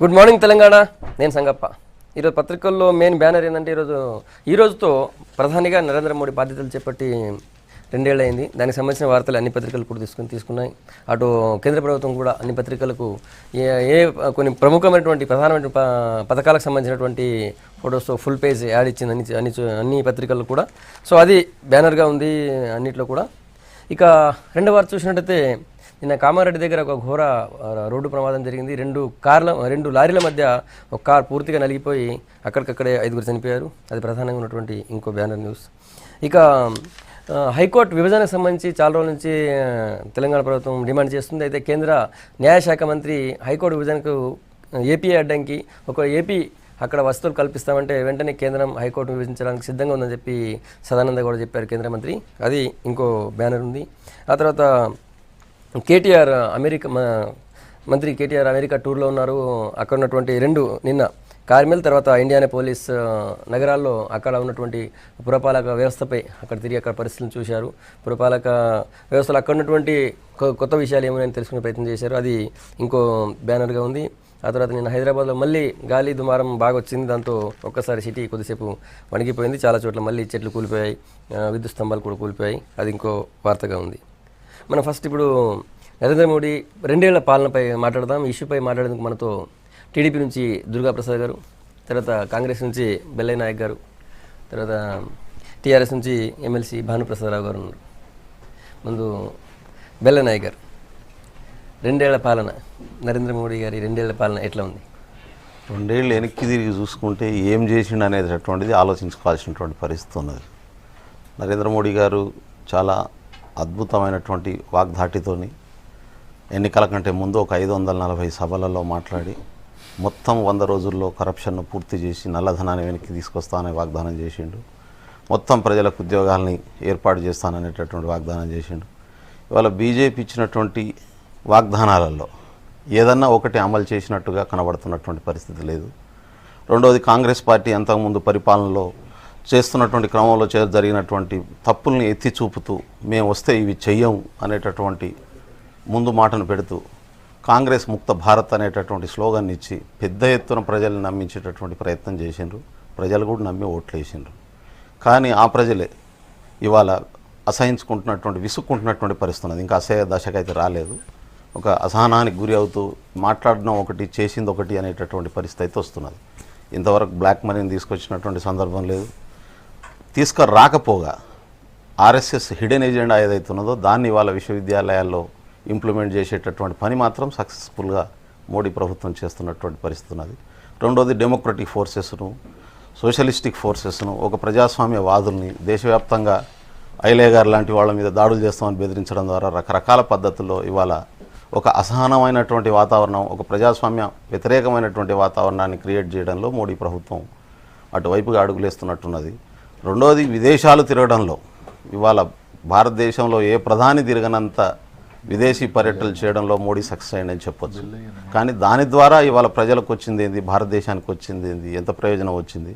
Good morning Telangana. నేను సంగప్ప. ఈరోజు పత్రికల్లో మెయిన్ బ్యానర్ ఏంటంటే ఈ రోజుతో ప్రధానిగా నరేంద్ర మోడీ బాధ్యతలు చేపట్టి 2 ఏళ్ళు అయింది. దానికి సంబంధించిన వార్తలు అన్ని పత్రికలు కూడా తీసుకున్నాయి. అటు కేంద్ర ప్రభుత్వం కూడా అన్ని పత్రికలకు కొన్ని ప్రముఖమైనటువంటి ప్రధానమైన పథకాలకు సంబంధించినటువంటి ఫొటోస్ ఫుల్ పేజ్ యాడ్ ఇచ్చింది అన్ని పత్రికల్లో కూడా. సో అది బ్యానర్గా ఉంది అన్నిట్లో కూడా. ఇక రెండవ వార్త చూసినట్టయితే నిన్న కామారెడ్డి దగ్గర ఒక ఘోర రోడ్డు ప్రమాదం జరిగింది. 2 లారీల మధ్య ఒక కార్ పూర్తిగా నలిగిపోయి అక్కడికక్కడే 5 చనిపోయారు. అది ప్రధానంగా ఉన్నటువంటి ఇంకో బ్యానర్ న్యూస్. ఇక హైకోర్టు విభజనకు సంబంధించి చాలా రోజుల నుంచి తెలంగాణ ప్రభుత్వం డిమాండ్ చేస్తుంది. అయితే కేంద్ర న్యాయశాఖ మంత్రి హైకోర్టు విభజనకు ఏపీ అడ్డంకి ఏపీ అక్కడ వసతులు కల్పిస్తామంటే వెంటనే కేంద్రం హైకోర్టు విభజించడానికి సిద్ధంగా ఉందని చెప్పి సదానంద కూడా చెప్పారు కేంద్ర మంత్రి. అది ఇంకో బ్యానర్ ఉంది. ఆ తర్వాత కేటీఆర్ మంత్రి కేటీఆర్ అమెరికా టూర్లో ఉన్నారు. అక్కడ ఉన్నటువంటి నిన్న కార్మిల్ తర్వాత ఇండియానాపోలిస్ నగరాల్లో అక్కడ ఉన్నటువంటి పురపాలక వ్యవస్థపై అక్కడ పరిస్థితులను చూశారు. పురపాలక వ్యవస్థలు అక్కడ ఉన్నటువంటి కొత్త విషయాలు ఏమైనా తెలుసుకునే ప్రయత్నం చేశారు. అది ఇంకో బ్యానర్గా ఉంది. ఆ తర్వాత నిన్న హైదరాబాద్లో మళ్ళీ గాలి దుమారం బాగా వచ్చింది. దాంతో ఒక్కసారి సిటీ కొద్దిసేపు వణిగిపోయింది. చాలా చోట్ల మళ్ళీ చెట్లు కూలిపోయాయి, విద్యుత్ స్తంభాలు కూడా కూలిపోయాయి. అది ఇంకో వార్తగా ఉంది. మనం ఫస్ట్ ఇప్పుడు నరేంద్ర మోడీ 2 ఏళ్ల పాలనపై మాట్లాడదాం. ఇష్యూపై మాట్లాడేందుకు మనతో టీడీపీ నుంచి దుర్గాప్రసాద్ గారు, తర్వాత కాంగ్రెస్ నుంచి బెల్లయ్య నాయక్ గారు, తర్వాత టీఆర్ఎస్ నుంచి ఎమ్మెల్సీ భానుప్రసాదరావు గారు ఉన్నారు. ముందు బెల్లయ్య నాయక్ గారు, 2 ఏళ్ల పాలన, నరేంద్ర మోడీ గారి 2 ఏళ్ల పాలన ఎట్లా ఉంది? 2 ఏళ్ళు వెనక్కి తిరిగి చూసుకుంటే ఏం చేసిండు అనేటటువంటిది ఆలోచించుకోవాల్సినటువంటి పరిస్థితి ఉన్నది. నరేంద్ర మోడీ గారు చాలా అద్భుతమైనటువంటి వాగ్దాటితోని ఎన్నికల కంటే ముందు ఒక 540 సభలలో మాట్లాడి మొత్తం 100 రోజుల్లో కరప్షన్ను పూర్తి చేసి నల్లధనాన్ని వెనక్కి తీసుకొస్తానని వాగ్దానం చేసిండు. మొత్తం ప్రజలకు ఉద్యోగాల్ని ఏర్పాటు చేస్తాననేటటువంటి వాగ్దానం చేసిండు. ఇవాళ బీజేపీ ఇచ్చినటువంటి వాగ్దానాలలో ఏదన్నా ఒకటి అమలు చేసినట్టుగా కనబడుతున్నటువంటి పరిస్థితి లేదు. రెండవది, కాంగ్రెస్ పార్టీ అంతకుముందు పరిపాలనలో చేస్తున్నటువంటి క్రమంలో జరిగినటువంటి తప్పుల్ని ఎత్తి చూపుతూ మేము వస్తే ఇవి చెయ్యం అనేటటువంటి ముందు మాటను పెడుతూ కాంగ్రెస్ ముక్త భారత్ అనేటటువంటి స్లోగన్ ఇచ్చి పెద్ద ఎత్తున ప్రజల్ని నమ్మించేటటువంటి ప్రయత్నం చేసిండ్రు. ప్రజలు కూడా నమ్మి ఓట్లు వేసిండ్రు. కానీ ఆ ప్రజలే ఇవాళ అసహించుకుంటున్నటువంటి విసుక్కుంటున్నటువంటి పరిస్థితి ఉన్నది. ఇంకా అసహ్య దశకైతే రాలేదు. ఒక అసహనానికి గురి అవుతూ మాట్లాడడం ఒకటి చేసింది ఒకటి అనేటటువంటి పరిస్థితి అయితే వస్తున్నది. ఇంతవరకు బ్లాక్ మనీని తీసుకొచ్చినటువంటి సందర్భం లేదు. తీసుకురాకపోగా ఆర్ఎస్ఎస్ హిడెన్ ఎజెండా ఏదైతే ఉన్నదో దాన్ని ఇవాళ విశ్వవిద్యాలయాల్లో ఇంప్లిమెంట్ చేసేటటువంటి పని మాత్రం సక్సెస్ఫుల్గా మోడీ ప్రభుత్వం చేస్తున్నటువంటి పరిస్థితి ఉన్నది. రెండోది, డెమోక్రటిక్ ఫోర్సెస్ను, సోషలిస్టిక్ ఫోర్సెస్ను, ఒక ప్రజాస్వామ్య వాదుల్ని దేశవ్యాప్తంగా ఐలే గారు లాంటి వాళ్ళ మీద దాడులు చేస్తామని బెదిరించడం ద్వారా రకరకాల పద్ధతుల్లో ఇవాళ ఒక అసహనమైనటువంటి వాతావరణం, ఒక ప్రజాస్వామ్య వ్యతిరేకమైనటువంటి వాతావరణాన్ని క్రియేట్ చేయడంలో మోడీ ప్రభుత్వం అటువైపుగా అడుగులేస్తున్నట్టున్నది. రెండోది, విదేశాలు తిరగడంలో ఇవాళ భారతదేశంలో ఏ ప్రధాని తిరగనంత విదేశీ పర్యటనలు చేయడంలో మోడీ సక్సెస్ అయ్యిందని చెప్పొచ్చు. కానీ దాని ద్వారా ఇవాళ ప్రజలకు వచ్చింది ఏంది, భారతదేశానికి వచ్చింది ఏంది, ఎంత ప్రయోజనం వచ్చింది,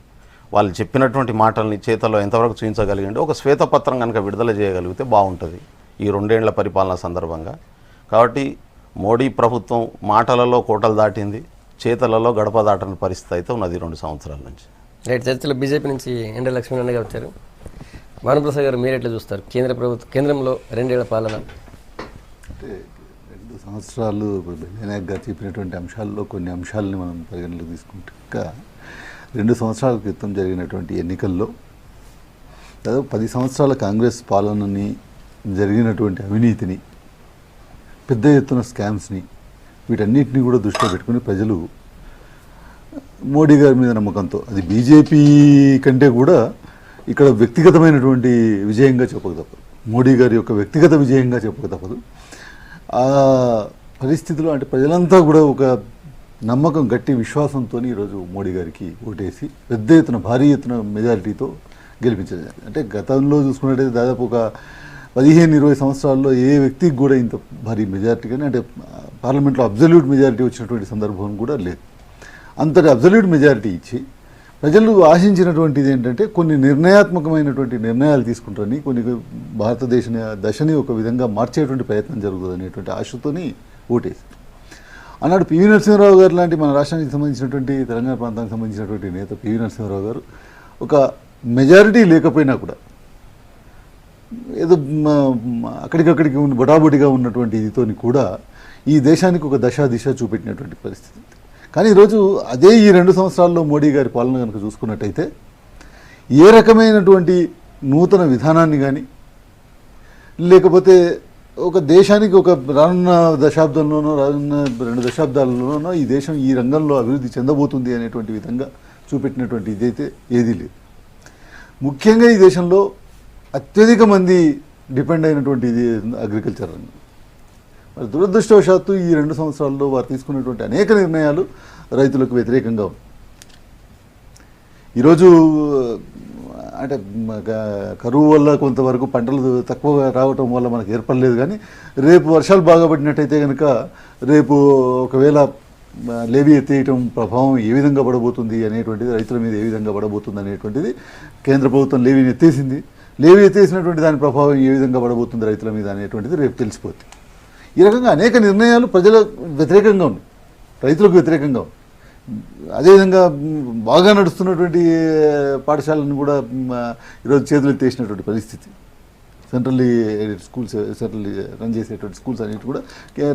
వాళ్ళు చెప్పినటువంటి మాటల్ని చేతల్లో ఎంతవరకు చూపించగలిగింది. ఒక శ్వేతపత్రం కనుక విడుదల చేయగలిగితే బాగుంటుంది ఈ 2 ఏళ్ల పరిపాలన సందర్భంగా. కాబట్టి మోడీ ప్రభుత్వం మాటలలో కోటలు దాటింది, చేతలలో గడప దాటని పరిస్థితి అయితే ఉన్నది 2 సంవత్సరాల నుంచి. రైట్. చర్చలో బీజేపీ నుంచి ఎండ లక్ష్మీనారాయణ గారు వచ్చారు. భానుప్రసాద్ గారు, మీరు ఎట్లా చూస్తారు కేంద్రంలో 2 ఏళ్ల పాలన? అంటే 2 సంవత్సరాలు ఇప్పుడు బెల్లయ్య గారు చెప్పినటువంటి అంశాల్లో కొన్ని అంశాలని మనం పరిగణలోకి తీసుకుంటే ఇంకా 2 సంవత్సరాల క్రితం జరిగినటువంటి ఎన్నికల్లో దాదాపు 10 సంవత్సరాల కాంగ్రెస్ పాలనని, జరిగినటువంటి అవినీతిని, పెద్ద ఎత్తున స్కామ్స్ని, వీటన్నిటిని కూడా దృష్టిలో పెట్టుకుని ప్రజలు మోడీ గారి మీద నమ్మకంతో, అది బీజేపీ కంటే కూడా ఇక్కడ వ్యక్తిగతమైనటువంటి విజయంగా చెప్పక తప్పదు, మోడీ గారి యొక్క వ్యక్తిగత విజయంగా చెప్పక తప్పదు. ఆ పరిస్థితిలో అంటే ప్రజలంతా కూడా ఒక నమ్మకం, గట్టి విశ్వాసంతో ఈరోజు మోడీ గారికి ఓటేసి పెద్ద ఎత్తున, భారీ ఎత్తున మెజారిటీతో గెలిపించారు. అంటే గతంలో చూసుకున్నట్టయితే దాదాపు ఒక 15-20 సంవత్సరాల్లో ఏ వ్యక్తికి కూడా ఇంత భారీ మెజారిటీ కానీ, అంటే పార్లమెంట్లో అబ్జల్యూట్ మెజారిటీ వచ్చినటువంటి సందర్భం కూడా లేదు. అంతటి అబ్జల్యూట్ మెజారిటీ ఇచ్చి ప్రజలు ఆశించినటువంటిది ఏంటంటే కొన్ని నిర్ణయాత్మకమైనటువంటి నిర్ణయాలు తీసుకుంటారని, కొన్ని భారతదేశ దశని ఒక విధంగా మార్చేటువంటి ప్రయత్నం జరుగుతుంది అనేటువంటి ఆశతోని ఓటేసి ఆనాడు పివి నరసింహారావు గారు లాంటి మన రాష్ట్రానికి సంబంధించినటువంటి తెలంగాణ ప్రాంతానికి సంబంధించినటువంటి నేత పివి నరసింహారావు గారు ఒక మెజారిటీ లేకపోయినా కూడా ఏదో అక్కడికక్కడికి బొటాబొటిగా ఉన్నటువంటి ఇదితోని కూడా ఈ దేశానికి ఒక దిశ చూపెట్టినటువంటి పరిస్థితి. కానీ ఈరోజు అదే ఈ 2 సంవత్సరాల్లో మోడీ గారి పాలన కనుక చూసుకున్నట్టయితే ఏ రకమైనటువంటి నూతన విధానాన్ని కానీ లేకపోతే ఒక దేశానికి ఒక రానున్న దశాబ్దంలోనో రానున్న 2 దశాబ్దాలలోనో ఈ దేశం ఈ రంగంలో అభివృద్ధి చెందబోతుంది అనేటువంటి విధంగా చూపెట్టినటువంటి ఇదైతే ఏదీ లేదు. ముఖ్యంగా ఈ దేశంలో అత్యధిక మంది డిపెండ్ అయినటువంటి ఇది అగ్రికల్చర్ రంగం. మరి దురదృష్టవశాత్తు ఈ 2 సంవత్సరాల్లో వారు తీసుకున్నటువంటి అనేక నిర్ణయాలు రైతులకు వ్యతిరేకంగా ఉన్నాయి. ఈరోజు అంటే కరువు వల్ల కొంతవరకు పంటలు తక్కువగా రావటం వల్ల మనకు ఏర్పడలేదు. కానీ రేపు వర్షాలు బాగా పడినట్టయితే కనుక రేపు ఒకవేళ లేవీ ఎత్తేయటం ప్రభావం ఏ విధంగా పడబోతుంది అనేటువంటిది, రైతుల మీద ఏ విధంగా పడబోతుంది అనేటువంటిది కేంద్ర ప్రభుత్వం లేవీని ఎత్తేసింది. లేవీ ఎత్తేసినటువంటి దాని ప్రభావం ఏ విధంగా పడబోతుంది రైతుల మీద అనేటువంటిది రేపు తెలిసిపోతుంది. ఈ రకంగా అనేక నిర్ణయాలు ప్రజల వ్యతిరేకంగా ఉన్నాయి, రైతులకు వ్యతిరేకంగా ఉన్నాయి. అదేవిధంగా బాగా నడుస్తున్నటువంటి పాఠశాలను కూడా ఈరోజు చేతులు ఎత్తేసినటువంటి పరిస్థితి. Centrally aided schools, centrally run చేసేటువంటి స్కూల్స్ అన్నిటి కూడా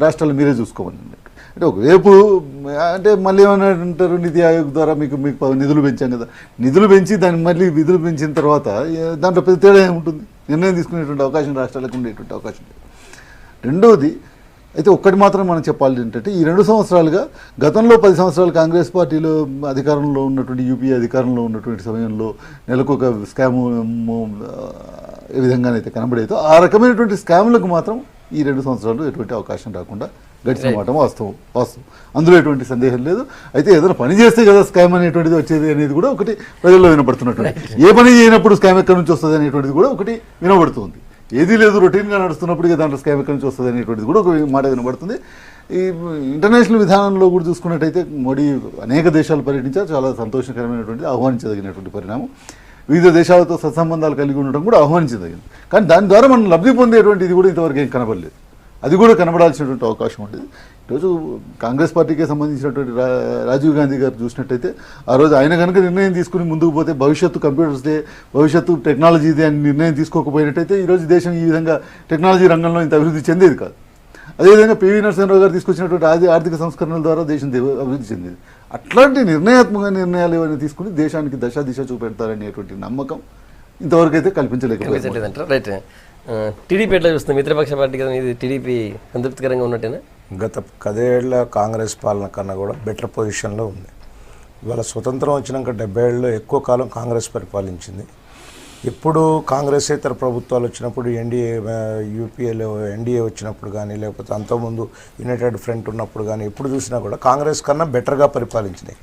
రాష్ట్రాలు మీరే చూసుకోమని అన్నట్టు. అంటే ఒకవైపు అంటే మళ్ళీ ఏమన్నా అంటారు, నీతి ఆయోగ్ ద్వారా మీకు నిధులు పెంచాం కదా, నిధులు పెంచి దాన్ని మళ్ళీ విధులు పెంచిన తర్వాత దాంట్లో పెద్ద తేడా ఏముంటుంది? నిర్ణయం తీసుకునేటువంటి అవకాశం రాష్ట్రాలకు ఉండేటువంటి అవకాశం లేదు. రెండవది అయితే ఒక్కటి మాత్రం మనం చెప్పాలి ఏంటంటే, ఈ 2 సంవత్సరాలుగా గతంలో 10 సంవత్సరాలు కాంగ్రెస్ పార్టీలో అధికారంలో ఉన్నటువంటి యూపీఏ అధికారంలో ఉన్నటువంటి సమయంలో నెలకు ఒక స్కాము ఏ విధంగానైతే కనబడేదో ఆ రకమైనటువంటి స్కాములకు మాత్రం ఈ 2 సంవత్సరాలు ఎటువంటి అవకాశం రాకుండా గడిచిన మాట వాస్తవం. అందులో ఎటువంటి సందేహం లేదు. అయితే ఏదైనా పని చేస్తే కదా స్కామ్ అనేటువంటిది వచ్చేది అనేది కూడా ఒకటి ప్రజల్లో వినపడుతున్నటువంటి, ఏ పని చేయనప్పుడు స్కామ్ ఎక్కడి నుంచి వస్తుంది అనేటువంటిది కూడా ఒకటి వినబడుతుంది. ఏదీ లేదు, రొటీన్గా నడుస్తున్నప్పుడు దాంట్లో స్కామ్ ఎక్కడి నుంచి వస్తుంది అనేటువంటిది కూడా ఒక మాట వినబడుతుంది. ఈ ఇంటర్నేషనల్ విధానంలో కూడా చూసుకున్నట్టయితే మోడీ అనేక దేశాలు పర్యటించారు, చాలా సంతోషకరమైనటువంటి ఆహ్వానించదగినటువంటి పరిణామం. వివిధ దేశాలతో సత్సంబంధాలు కలిగి ఉండడం కూడా ఆహ్వానించదగింది. కానీ దాని ద్వారా మనం లబ్ధి పొందేటువంటి ఇది కూడా ఇంతవరకు ఏం కనబడలేదు. అది కూడా కనబడాల్సినటువంటి అవకాశం ఉండేది. ఈరోజు కాంగ్రెస్ పార్టీకి సంబంధించినటువంటి రాజీవ్ గాంధీ గారు చూసినట్టయితే ఆ రోజు ఆయన కనుక నిర్ణయం తీసుకుని ముందుకు పోతే భవిష్యత్తు కంప్యూటర్స్దే, భవిష్యత్తు టెక్నాలజీదే అని నిర్ణయం తీసుకోకపోయినట్టయితే ఈరోజు దేశం ఈ విధంగా టెక్నాలజీ రంగంలో ఇంత అభివృద్ధి చెందేది కాదు. అదేవిధంగా పివి నరసింహారావు గారు తీసుకొచ్చినటువంటి ఆర్థిక సంస్కరణల ద్వారా దేశం అభివృద్ధి చెందేది. అట్లాంటి నిర్ణయాత్మక నిర్ణయాలు ఏమైనా తీసుకుని దేశానికి దిశ చూపెడతారనేటువంటి నమ్మకం ఇంతవరకు అయితే కల్పించలేకపోయింది. రైట్. టీడీపీ ఎట్లా చూస్తుంది? మిత్రపక్ష పార్టీ కదా ఇది, టీడీపీ సంతృప్తికరంగా ఉన్నట్టేనా? గత 10 ఏళ్ల కాంగ్రెస్ పాలన కన్నా కూడా బెటర్ పొజిషన్లో ఉంది. ఇవాళ స్వతంత్రం వచ్చినాక 70 ఏళ్ళలో ఎక్కువ కాలం కాంగ్రెస్ పరిపాలించింది. ఎప్పుడు కాంగ్రెస్ ఇతర ప్రభుత్వాలు వచ్చినప్పుడు యూపీఏలో ఎన్డీఏ వచ్చినప్పుడు కానీ లేకపోతే అంతకుముందు యునైటెడ్ ఫ్రంట్ ఉన్నప్పుడు కానీ ఎప్పుడు చూసినా కూడా కాంగ్రెస్ కన్నా బెటర్గా పరిపాలించినాయి.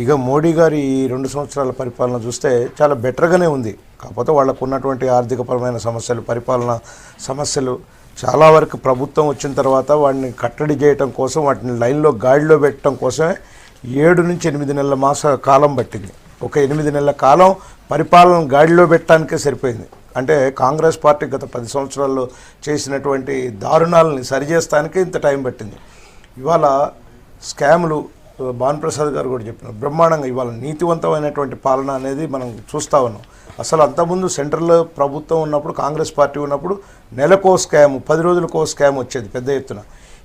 ఇక మోడీ గారి 2 సంవత్సరాల పరిపాలన చూస్తే చాలా బెటర్గానే ఉంది. కాకపోతే వాళ్ళకు ఉన్నటువంటి ఆర్థికపరమైన సమస్యలు, పరిపాలన సమస్యలు చాలా వరకు ప్రభుత్వం వచ్చిన తర్వాత వాటిని కట్టడి చేయటం కోసం, వాటిని లైన్లో గాడిలో పెట్టడం కోసమే 7 నుంచి 8 నెలల కాలం పట్టింది. ఒక 8 నెలల కాలం పరిపాలన గాడిలో పెట్టడానికే సరిపోయింది. అంటే కాంగ్రెస్ పార్టీ గత 10 సంవత్సరాల్లో చేసినటువంటి దారుణాలని సరిచేస్తానికే ఇంత టైం పట్టింది. ఇవాళ స్కాములు భానుప్రసాద్ గారు కూడా చెప్పినారు బ్రహ్మాండంగా. ఇవాళ నీతివంతమైనటువంటి పాలన అనేది మనం చూస్తూ ఉన్నాం. అసలు అంతకుముందు సెంట్రల్లో ప్రభుత్వం ఉన్నప్పుడు, కాంగ్రెస్ పార్టీ ఉన్నప్పుడు నెలకో స్కామ్, 10 రోజులకో స్కామ్ వచ్చేది పెద్ద ఎత్తున.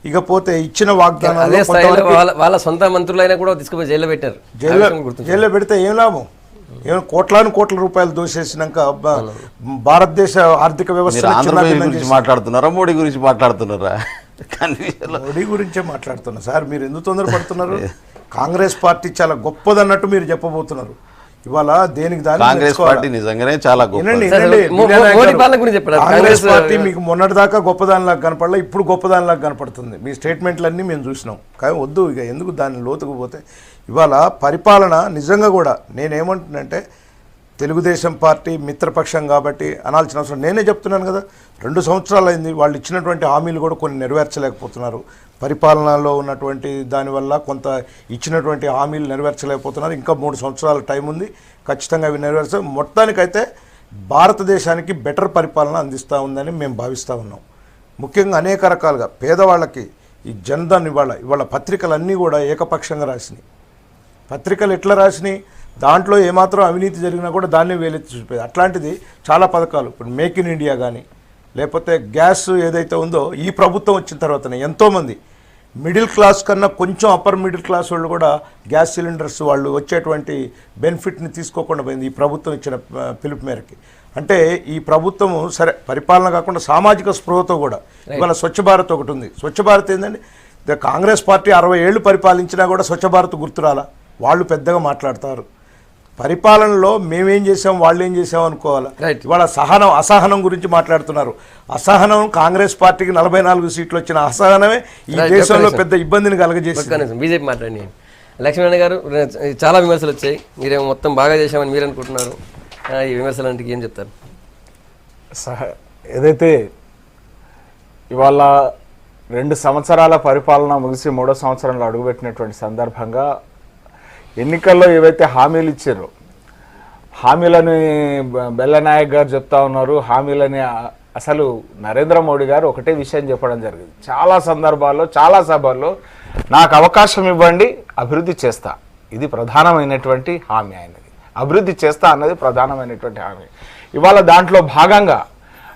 ఇకపోతే ఇచ్చిన వాగ్దానాలు వాళ్ళ సొంత మంత్రులైనా కూడా తీసుకుపోయి జైల్లో పెట్టారు. జైల్లో పెడితే ఏం లాభం? ఏమైనా కోట్ల రూపాయలు దోసేసినాక భారతదేశ ఆర్థిక వ్యవస్థ మాట్లాడుతున్నారా, మోడీ గురించి మాట్లాడుతున్నారా? మోడీ గురించే మాట్లాడుతున్నా సార్. మీరు ఎందుకు తొందరపడుతున్నారు? కాంగ్రెస్ పార్టీ చాలా గొప్పదన్నట్టు మీరు చెప్పబోతున్నారు. ఇవాళ దేనికి దాని కాంగ్రెస్ పార్టీ నిజంగానే చాలా గొప్ప. కాంగ్రెస్ పార్టీ మీకు మొన్నటిదాకా గొప్పదానిలాగా కనపడలే, ఇప్పుడు గొప్పదానిలాగా కనపడుతుంది. మీ స్టేట్మెంట్లన్నీ మేము చూసినాం. కానీ వద్దు, ఇక ఎందుకు దాన్ని లోతుకు పోతే. ఇవాళ పరిపాలన నిజంగా కూడా నేనేమంటున్నానంటే, తెలుగుదేశం పార్టీ మిత్రపక్షం కాబట్టి అనాల్సిన అవసరం. నేనే చెప్తున్నాను కదా, 2 సంవత్సరాలు అయింది. వాళ్ళు ఇచ్చినటువంటి హామీలు కూడా కొన్ని నెరవేర్చలేకపోతున్నారు. పరిపాలనలో ఉన్నటువంటి దానివల్ల కొంత ఇచ్చినటువంటి హామీలు నెరవేర్చలేకపోతున్నారు. ఇంకా 3 సంవత్సరాల టైం ఉంది, ఖచ్చితంగా అవి నెరవేర్చాలి. మొత్తానికైతే భారతదేశానికి బెటర్ పరిపాలన అందిస్తూ ఉందని మేము భావిస్తూ ఉన్నాం. ముఖ్యంగా అనేక రకాలుగా పేదవాళ్ళకి ఈ జన్ధన్ ఇవాళ పత్రికలన్నీ కూడా ఏకపక్షంగా రాసినాయి. పత్రికలు ఎట్లా రాసినాయి, దాంట్లో ఏమాత్రం అవినీతి జరిగినా కూడా దాన్ని వేలెత్తి చూపేది. అట్లాంటిది చాలా పథకాలు, ఇప్పుడు మేక్ ఇన్ ఇండియా కానీ, లేకపోతే గ్యాస్ ఏదైతే ఉందో ఈ ప్రభుత్వం వచ్చిన తర్వాతనే ఎంతోమంది మిడిల్ క్లాస్ కన్నా కొంచెం అప్పర్ మిడిల్ క్లాస్ వాళ్ళు కూడా గ్యాస్ సిలిండర్స్ వాళ్ళు వచ్చేటువంటి బెనిఫిట్ని తీసుకోకుండా పోయింది ఈ ప్రభుత్వం ఇచ్చిన పిలుపు మేరకి. అంటే ఈ ప్రభుత్వము సరే పరిపాలన కాకుండా సామాజిక స్పృహతో కూడా ఇవాళ స్వచ్ఛ భారత్ ఒకటి ఉంది. స్వచ్ఛ భారత్ ఏంటంటే కాంగ్రెస్ పార్టీ 60 ఏళ్ళు పరిపాలించినా కూడా స్వచ్ఛ భారత్ గుర్తురాలా. వాళ్ళు పెద్దగా మాట్లాడతారు, పరిపాలనలో మేమేం చేసాం వాళ్ళు ఏం చేసాం అనుకోవాలి. ఇవాళ అసహనం గురించి మాట్లాడుతున్నారు. అసహనం కాంగ్రెస్ పార్టీకి 44 సీట్లు వచ్చిన అసహనమే ఈ దేశంలో పెద్ద ఇబ్బందిని కలగజేసింది. బీజేపీ మాట్లాడి లక్ష్మీనారాయణ గారు చాలా విమర్శలు వచ్చాయి, మీరేమో మొత్తం బాగా చేశామని మీరు అనుకుంటున్నారు, ఈ విమర్శలంటే ఏం చెప్తారు? ఏదైతే ఇవాళ 2 సంవత్సరాల పరిపాలన ముగిసి 3వ సంవత్సరంలో అడుగుపెట్టినటువంటి సందర్భంగా ఎన్నికల్లో ఏవైతే హామీలు ఇచ్చారో హామీలని బెల్లనాయక్ గారు చెప్తా ఉన్నారు. హామీలని అసలు నరేంద్ర మోడీ గారు ఒకటే విషయం చెప్పడం జరిగింది చాలా సందర్భాల్లో, చాలా సభల్లో, నాకు అవకాశం ఇవ్వండి అభివృద్ధి చేస్తా. ఇది ప్రధానమైనటువంటి హామీ ఆయనది. అభివృద్ధి చేస్తా అన్నది ప్రధానమైనటువంటి హామీ. ఇవాళ దాంట్లో భాగంగా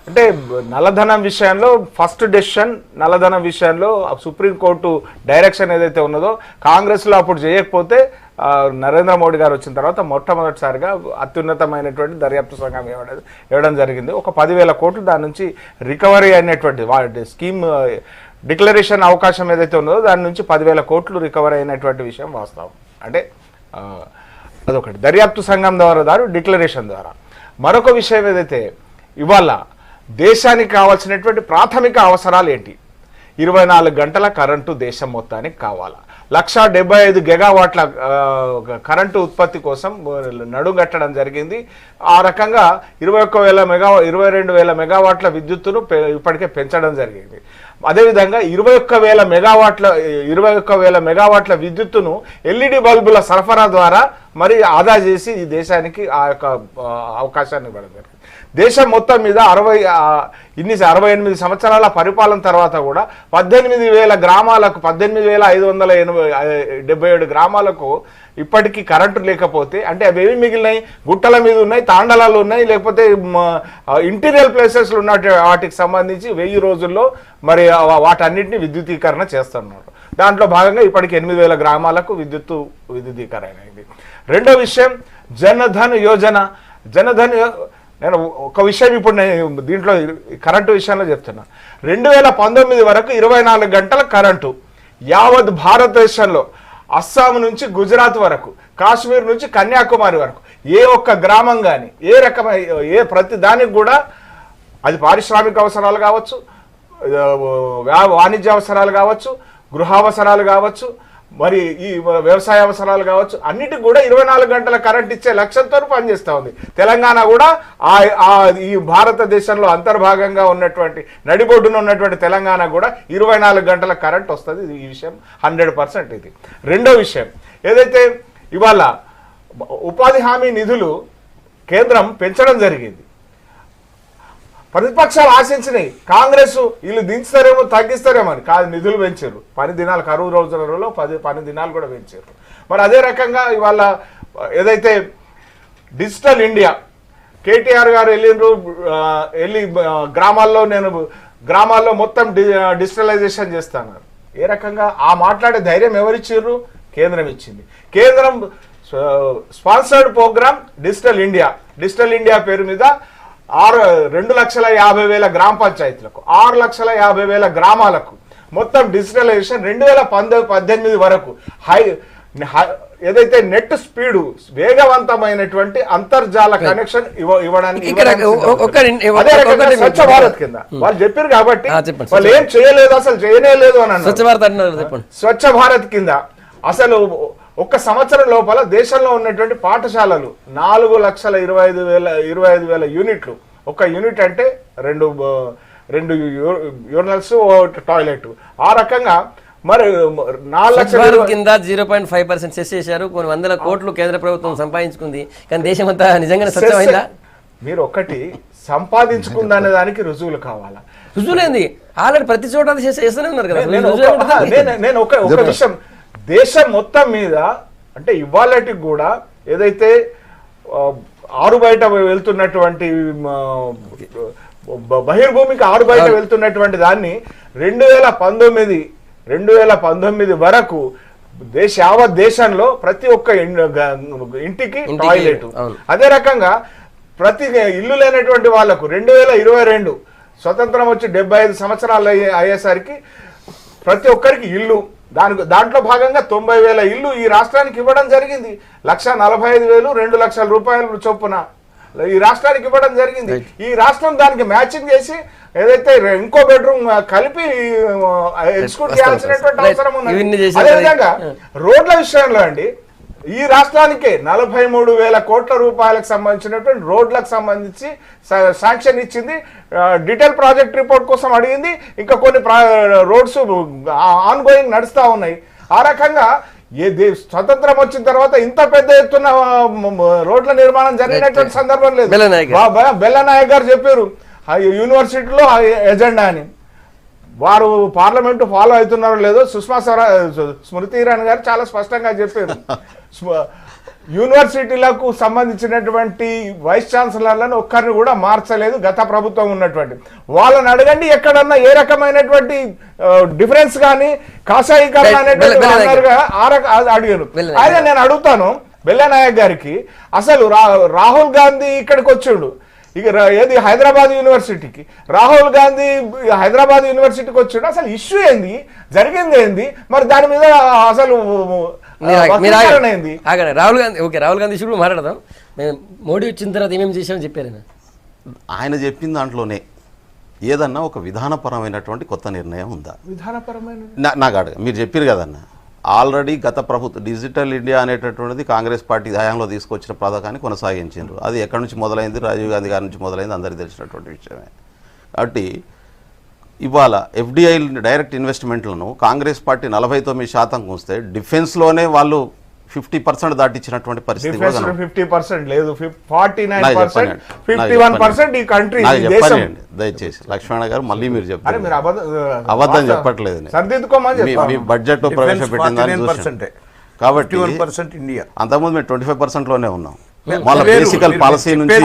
అంటే నల్లధనం విషయంలో ఫస్ట్ డెసిషన్, నల్లధనం విషయంలో సుప్రీంకోర్టు డైరెక్షన్ ఏదైతే ఉన్నదో కాంగ్రెస్లో అప్పుడు చేయకపోతే నరేంద్ర మోడీ గారు వచ్చిన తర్వాత మొట్టమొదటిసారిగా అత్యున్నతమైనటువంటి దర్యాప్తు సంఘం ఇవ్వడం జరిగింది. ఒక 10,000 కోట్లు దాని నుంచి రికవరీ అయినటువంటి స్కీమ్ డిక్లరేషన్ అవకాశం ఏదైతే ఉన్నదో దాని నుంచి 10,000 కోట్లు రికవరీ అయినటువంటి విషయం వాస్తవం. అంటే అదొకటి దర్యాప్తు సంఘం ద్వారా డిక్లరేషన్ ద్వారా. మరొక విషయం ఏదైతే ఇవాళ దేశానికి కావాల్సినటువంటి ప్రాథమిక అవసరాలు ఏంటి? 24 గంటల కరెంటు దేశం మొత్తానికి కావాలా. 175 గెగావాట్ల కరెంటు ఉత్పత్తి కోసం నడుగట్టడం జరిగింది. ఆ రకంగా 22,000 మెగావాట్ల విద్యుత్తును ఇప్పటికే పెంచడం జరిగింది. అదేవిధంగా 21,000 మెగావాట్ల విద్యుత్తును ఎల్ఈడి బల్బుల సరఫరా ద్వారా మరి ఆదా చేసి ఈ దేశానికి ఆ యొక్క అవకాశాన్ని ఇవ్వడం జరిగింది. దేశం మొత్తం మీద 68 సంవత్సరాల పరిపాలన తర్వాత కూడా 18,000 గ్రామాలకు 18,577 గ్రామాలకు ఇప్పటికీ కరెంటు లేకపోతే అంటే అవి ఏమి మిగిలినాయి? గుట్టల మీద ఉన్నాయి, తాండలాలు ఉన్నాయి, లేకపోతే ఇంటీరియర్ ప్లేసెస్లో ఉన్న వాటికి సంబంధించి 1000 రోజుల్లో మరి వాటన్నిటిని విద్యుతీకరణ చేస్తున్నారు. దాంట్లో భాగంగా ఇప్పటికి 8,000 గ్రామాలకు విద్యుతీకరణ అయింది. రెండో విషయం జనధన్ యోజన. నేను ఒక విషయం ఇప్పుడు నేను దీంట్లో కరెంటు విషయంలో చెప్తున్నా. 2019 వరకు 24 గంటల కరెంటు యావత్ భారతదేశంలో అస్సాం నుంచి గుజరాత్ వరకు, కాశ్మీర్ నుంచి కన్యాకుమారి వరకు ఏ ఒక్క గ్రామం కానీ ప్రతి దానికి కూడా అది పారిశ్రామిక అవసరాలు కావచ్చు, వాణిజ్య అవసరాలు కావచ్చు, గృహావసరాలు కావచ్చు, మరి ఈ వ్యవసాయ అవసరాలు కావచ్చు, అన్నిటికి కూడా 24 గంటల కరెంట్ ఇచ్చే లక్ష్యంతో పనిచేస్తూ ఉంది. తెలంగాణ కూడా ఈ భారతదేశంలో అంతర్భాగంగా ఉన్నటువంటి నడిబొడ్డున ఉన్నటువంటి తెలంగాణ కూడా 24 గంటల కరెంట్ వస్తుంది. ఈ విషయం 100% ఇది. రెండో విషయం ఏదైతే ఇవాళ ఉపాధి హామీ నిధులు కేంద్రం పెంచడం జరిగింది. ప్రతిపక్షాలు ఆశించినాయి కాంగ్రెస్ వీళ్ళు దించుతారేమో తగ్గిస్తారేమో అని, కాదు నిధులు పెంచారు. 10 దినాలు 60 రోజులలో 10 దినాలు కూడా పెంచారు. మరి అదే రకంగా ఇవాళ ఏదైతే డిజిటల్ ఇండియా కేటీఆర్ గారు వెళ్ళి గ్రామాల్లో మొత్తం డిజిటలైజేషన్ చేస్తాను. ఏ రకంగా ఆ మాట్లాడే ధైర్యం ఎవరిచ్చిర్రు? కేంద్రం ఇచ్చింది. కేంద్రం స్పాన్సర్డ్ ప్రోగ్రామ్ డిజిటల్ ఇండియా పేరు మీద 2,50,000 గ్రామ పంచాయతీలకు 6,50,000 గ్రామాలకు మొత్తం డిజిటలైజేషన్ 2018 వరకు ఏదైతే నెట్ స్పీడ్ వేగవంతమైనటువంటి అంతర్జాల కనెక్షన్ ఇవ్వడానికి స్వచ్ఛ భారత్ కింద వాళ్ళు చెప్పారు కాబట్టి వాళ్ళు ఏం చేయలేదు, అసలు చేయలేదు అని అన్నారు. స్వచ్ఛ భారత్ కింద అసలు ఒక్క సంవత్సరం లోపల దేశంలో ఉన్నటువంటి పాఠశాలలు 4,25,000 యూనిట్లు. ఒక యూనిట్ అంటే రెండు యూరినల్స్ టాయిలెట్. ఆ రకంగా మరి 4,00,000 కింద 0.5% సెస్ చేశారు. కొన్ని 100 కోట్లు కేంద్ర ప్రభుత్వం సంపాదించుకుంది. కానీ దేశం అంతా నిజంగానే స్వచ్ఛమైందా? మీరు ఒకటి సంపాదించుకుందనే దానికి రుజువులు కావాలా? రుజువులేంది ఆల్రెడీ ప్రతి చోట అది చేస్తూనే ఉన్నారు కదా. నేను ఒక విషయం, దేశం మొత్తం మీద అంటే ఇవాళకి కూడా ఏదైతే ఆరు బయట వెళ్తున్నటువంటి బహిర్భూమికి ఆరు బయట వెళ్తున్నటువంటి దాన్ని 2019 వరకు యావత్ దేశంలో ప్రతి ఒక్క ఇంటికి టాయిలెట్. అదే రకంగా ప్రతి ఇల్లు లేనటువంటి వాళ్లకు 2022 స్వతంత్రం వచ్చి 75 సంవత్సరాలు అయ్యేసరికి ప్రతి ఒక్కరికి ఇల్లు, దాంట్లో భాగంగా 90,000 ఇల్లు ఈ రాష్ట్రానికి ఇవ్వడం జరిగింది. 1,45,000 2 లక్షల రూపాయలు చొప్పున ఈ రాష్ట్రానికి ఇవ్వడం జరిగింది. ఈ రాష్ట్రం దానికి మ్యాచింగ్ చేసి ఏదైతే ఇంకో బెడ్రూమ్ కలిపి ఎగ్జిక్యూట్ చేయాల్సినటువంటి అవసరం ఉన్నది. అదేవిధంగా రోడ్ల విషయంలో అండి, ఈ రాష్ట్రానికే 43,000 కోట్ల రూపాయలకు సంబంధించినటువంటి రోడ్లకు సంబంధించి శాంక్షన్ ఇచ్చింది. డీటెయిల్ ప్రాజెక్ట్ రిపోర్ట్ కోసం అడిగింది. ఇంకా కొన్ని రోడ్స్ ఆన్ గోయింగ్ నడుస్తూ ఉన్నాయి. ఆ రకంగా స్వతంత్రం వచ్చిన తర్వాత ఇంత పెద్ద ఎత్తున రోడ్ల నిర్మాణం జరిగినటువంటి సందర్భం లేదు. బెల్లనాయక్ గారు చెప్పారు యూనివర్సిటీలో ఎజెండా అని. వారు పార్లమెంటు ఫాలో అవుతున్నారో లేదో స్మృతి ఇరానీ గారు చాలా స్పష్టంగా చెప్పారు. యూనివర్సిటీలకు సంబంధించినటువంటి వైస్ ఛాన్సలర్లను ఒక్కరిని కూడా మార్చలేదు గత ప్రభుత్వం ఉన్నటువంటి. వాళ్ళని అడగండి ఎక్కడన్నా ఏ రకమైనటువంటి డిఫరెన్స్ కానీ కాషాయీకరణ అనేటువంటి అడిగారు. అయితే నేను అడుగుతాను బెల్లనాయక్ గారికి, అసలు రాహుల్ గాంధీ ఇక్కడికి వచ్చిండు, ఇక ఏది హైదరాబాద్ యూనివర్సిటీకి, రాహుల్ గాంధీ హైదరాబాద్ యూనివర్సిటీకి వచ్చిండు, అసలు ఇష్యూ ఏంది, జరిగింది ఏంది, మరి దాని మీద అసలు రాహుల్ గాంధీ రాహుల్ గాంధీ ఇష్యూ మాట్లాడదాం. మోడీ వచ్చిన తర్వాత ఏమేమి చేశామని చెప్పారు ఆయన చెప్పిన దాంట్లోనే ఏదన్నా ఒక విధానపరమైనటువంటి కొత్త నిర్ణయం ఉందా? విధానపరమైన నాకు అడగ మీరు చెప్పారు కదన్నా, ఆల్రెడీ గత ప్రభుత్వం డిజిటల్ ఇండియా అనేటటువంటిది కాంగ్రెస్ పార్టీ హయాంలో తీసుకొచ్చిన పథకాన్ని కొనసాగించారు. అది ఎక్కడి నుంచి మొదలైంది? రాజీవ్ గాంధీ గారి నుంచి మొదలైంది, అందరికీ తెలిసినటువంటి విషయమే. కాబట్టి ఇవాళ ఎఫ్డిఐ డైరెక్ట్ ఇన్వెస్ట్మెంట్లను కాంగ్రెస్ పార్టీ 49% ఉంచితే డిఫెన్స్లోనే వాళ్ళు 50% దాటించినటువంటి పరిస్థితి. 50% లేదు, 49%, 51% ఈ కంట్రీ. దయచేసి లక్ష్మణ గారు మళ్ళీ మీరు చెప్పారు, అబద్ధం చెప్పట్లేదు. మీ బడ్జెట్ ప్రవేశపెట్టింది కాబట్టి ఇండియా. అంతకుముందు మేము 25%లోనే ఉన్నాం. వాళ్ళ బేసికల్ పాలసీ నుంచి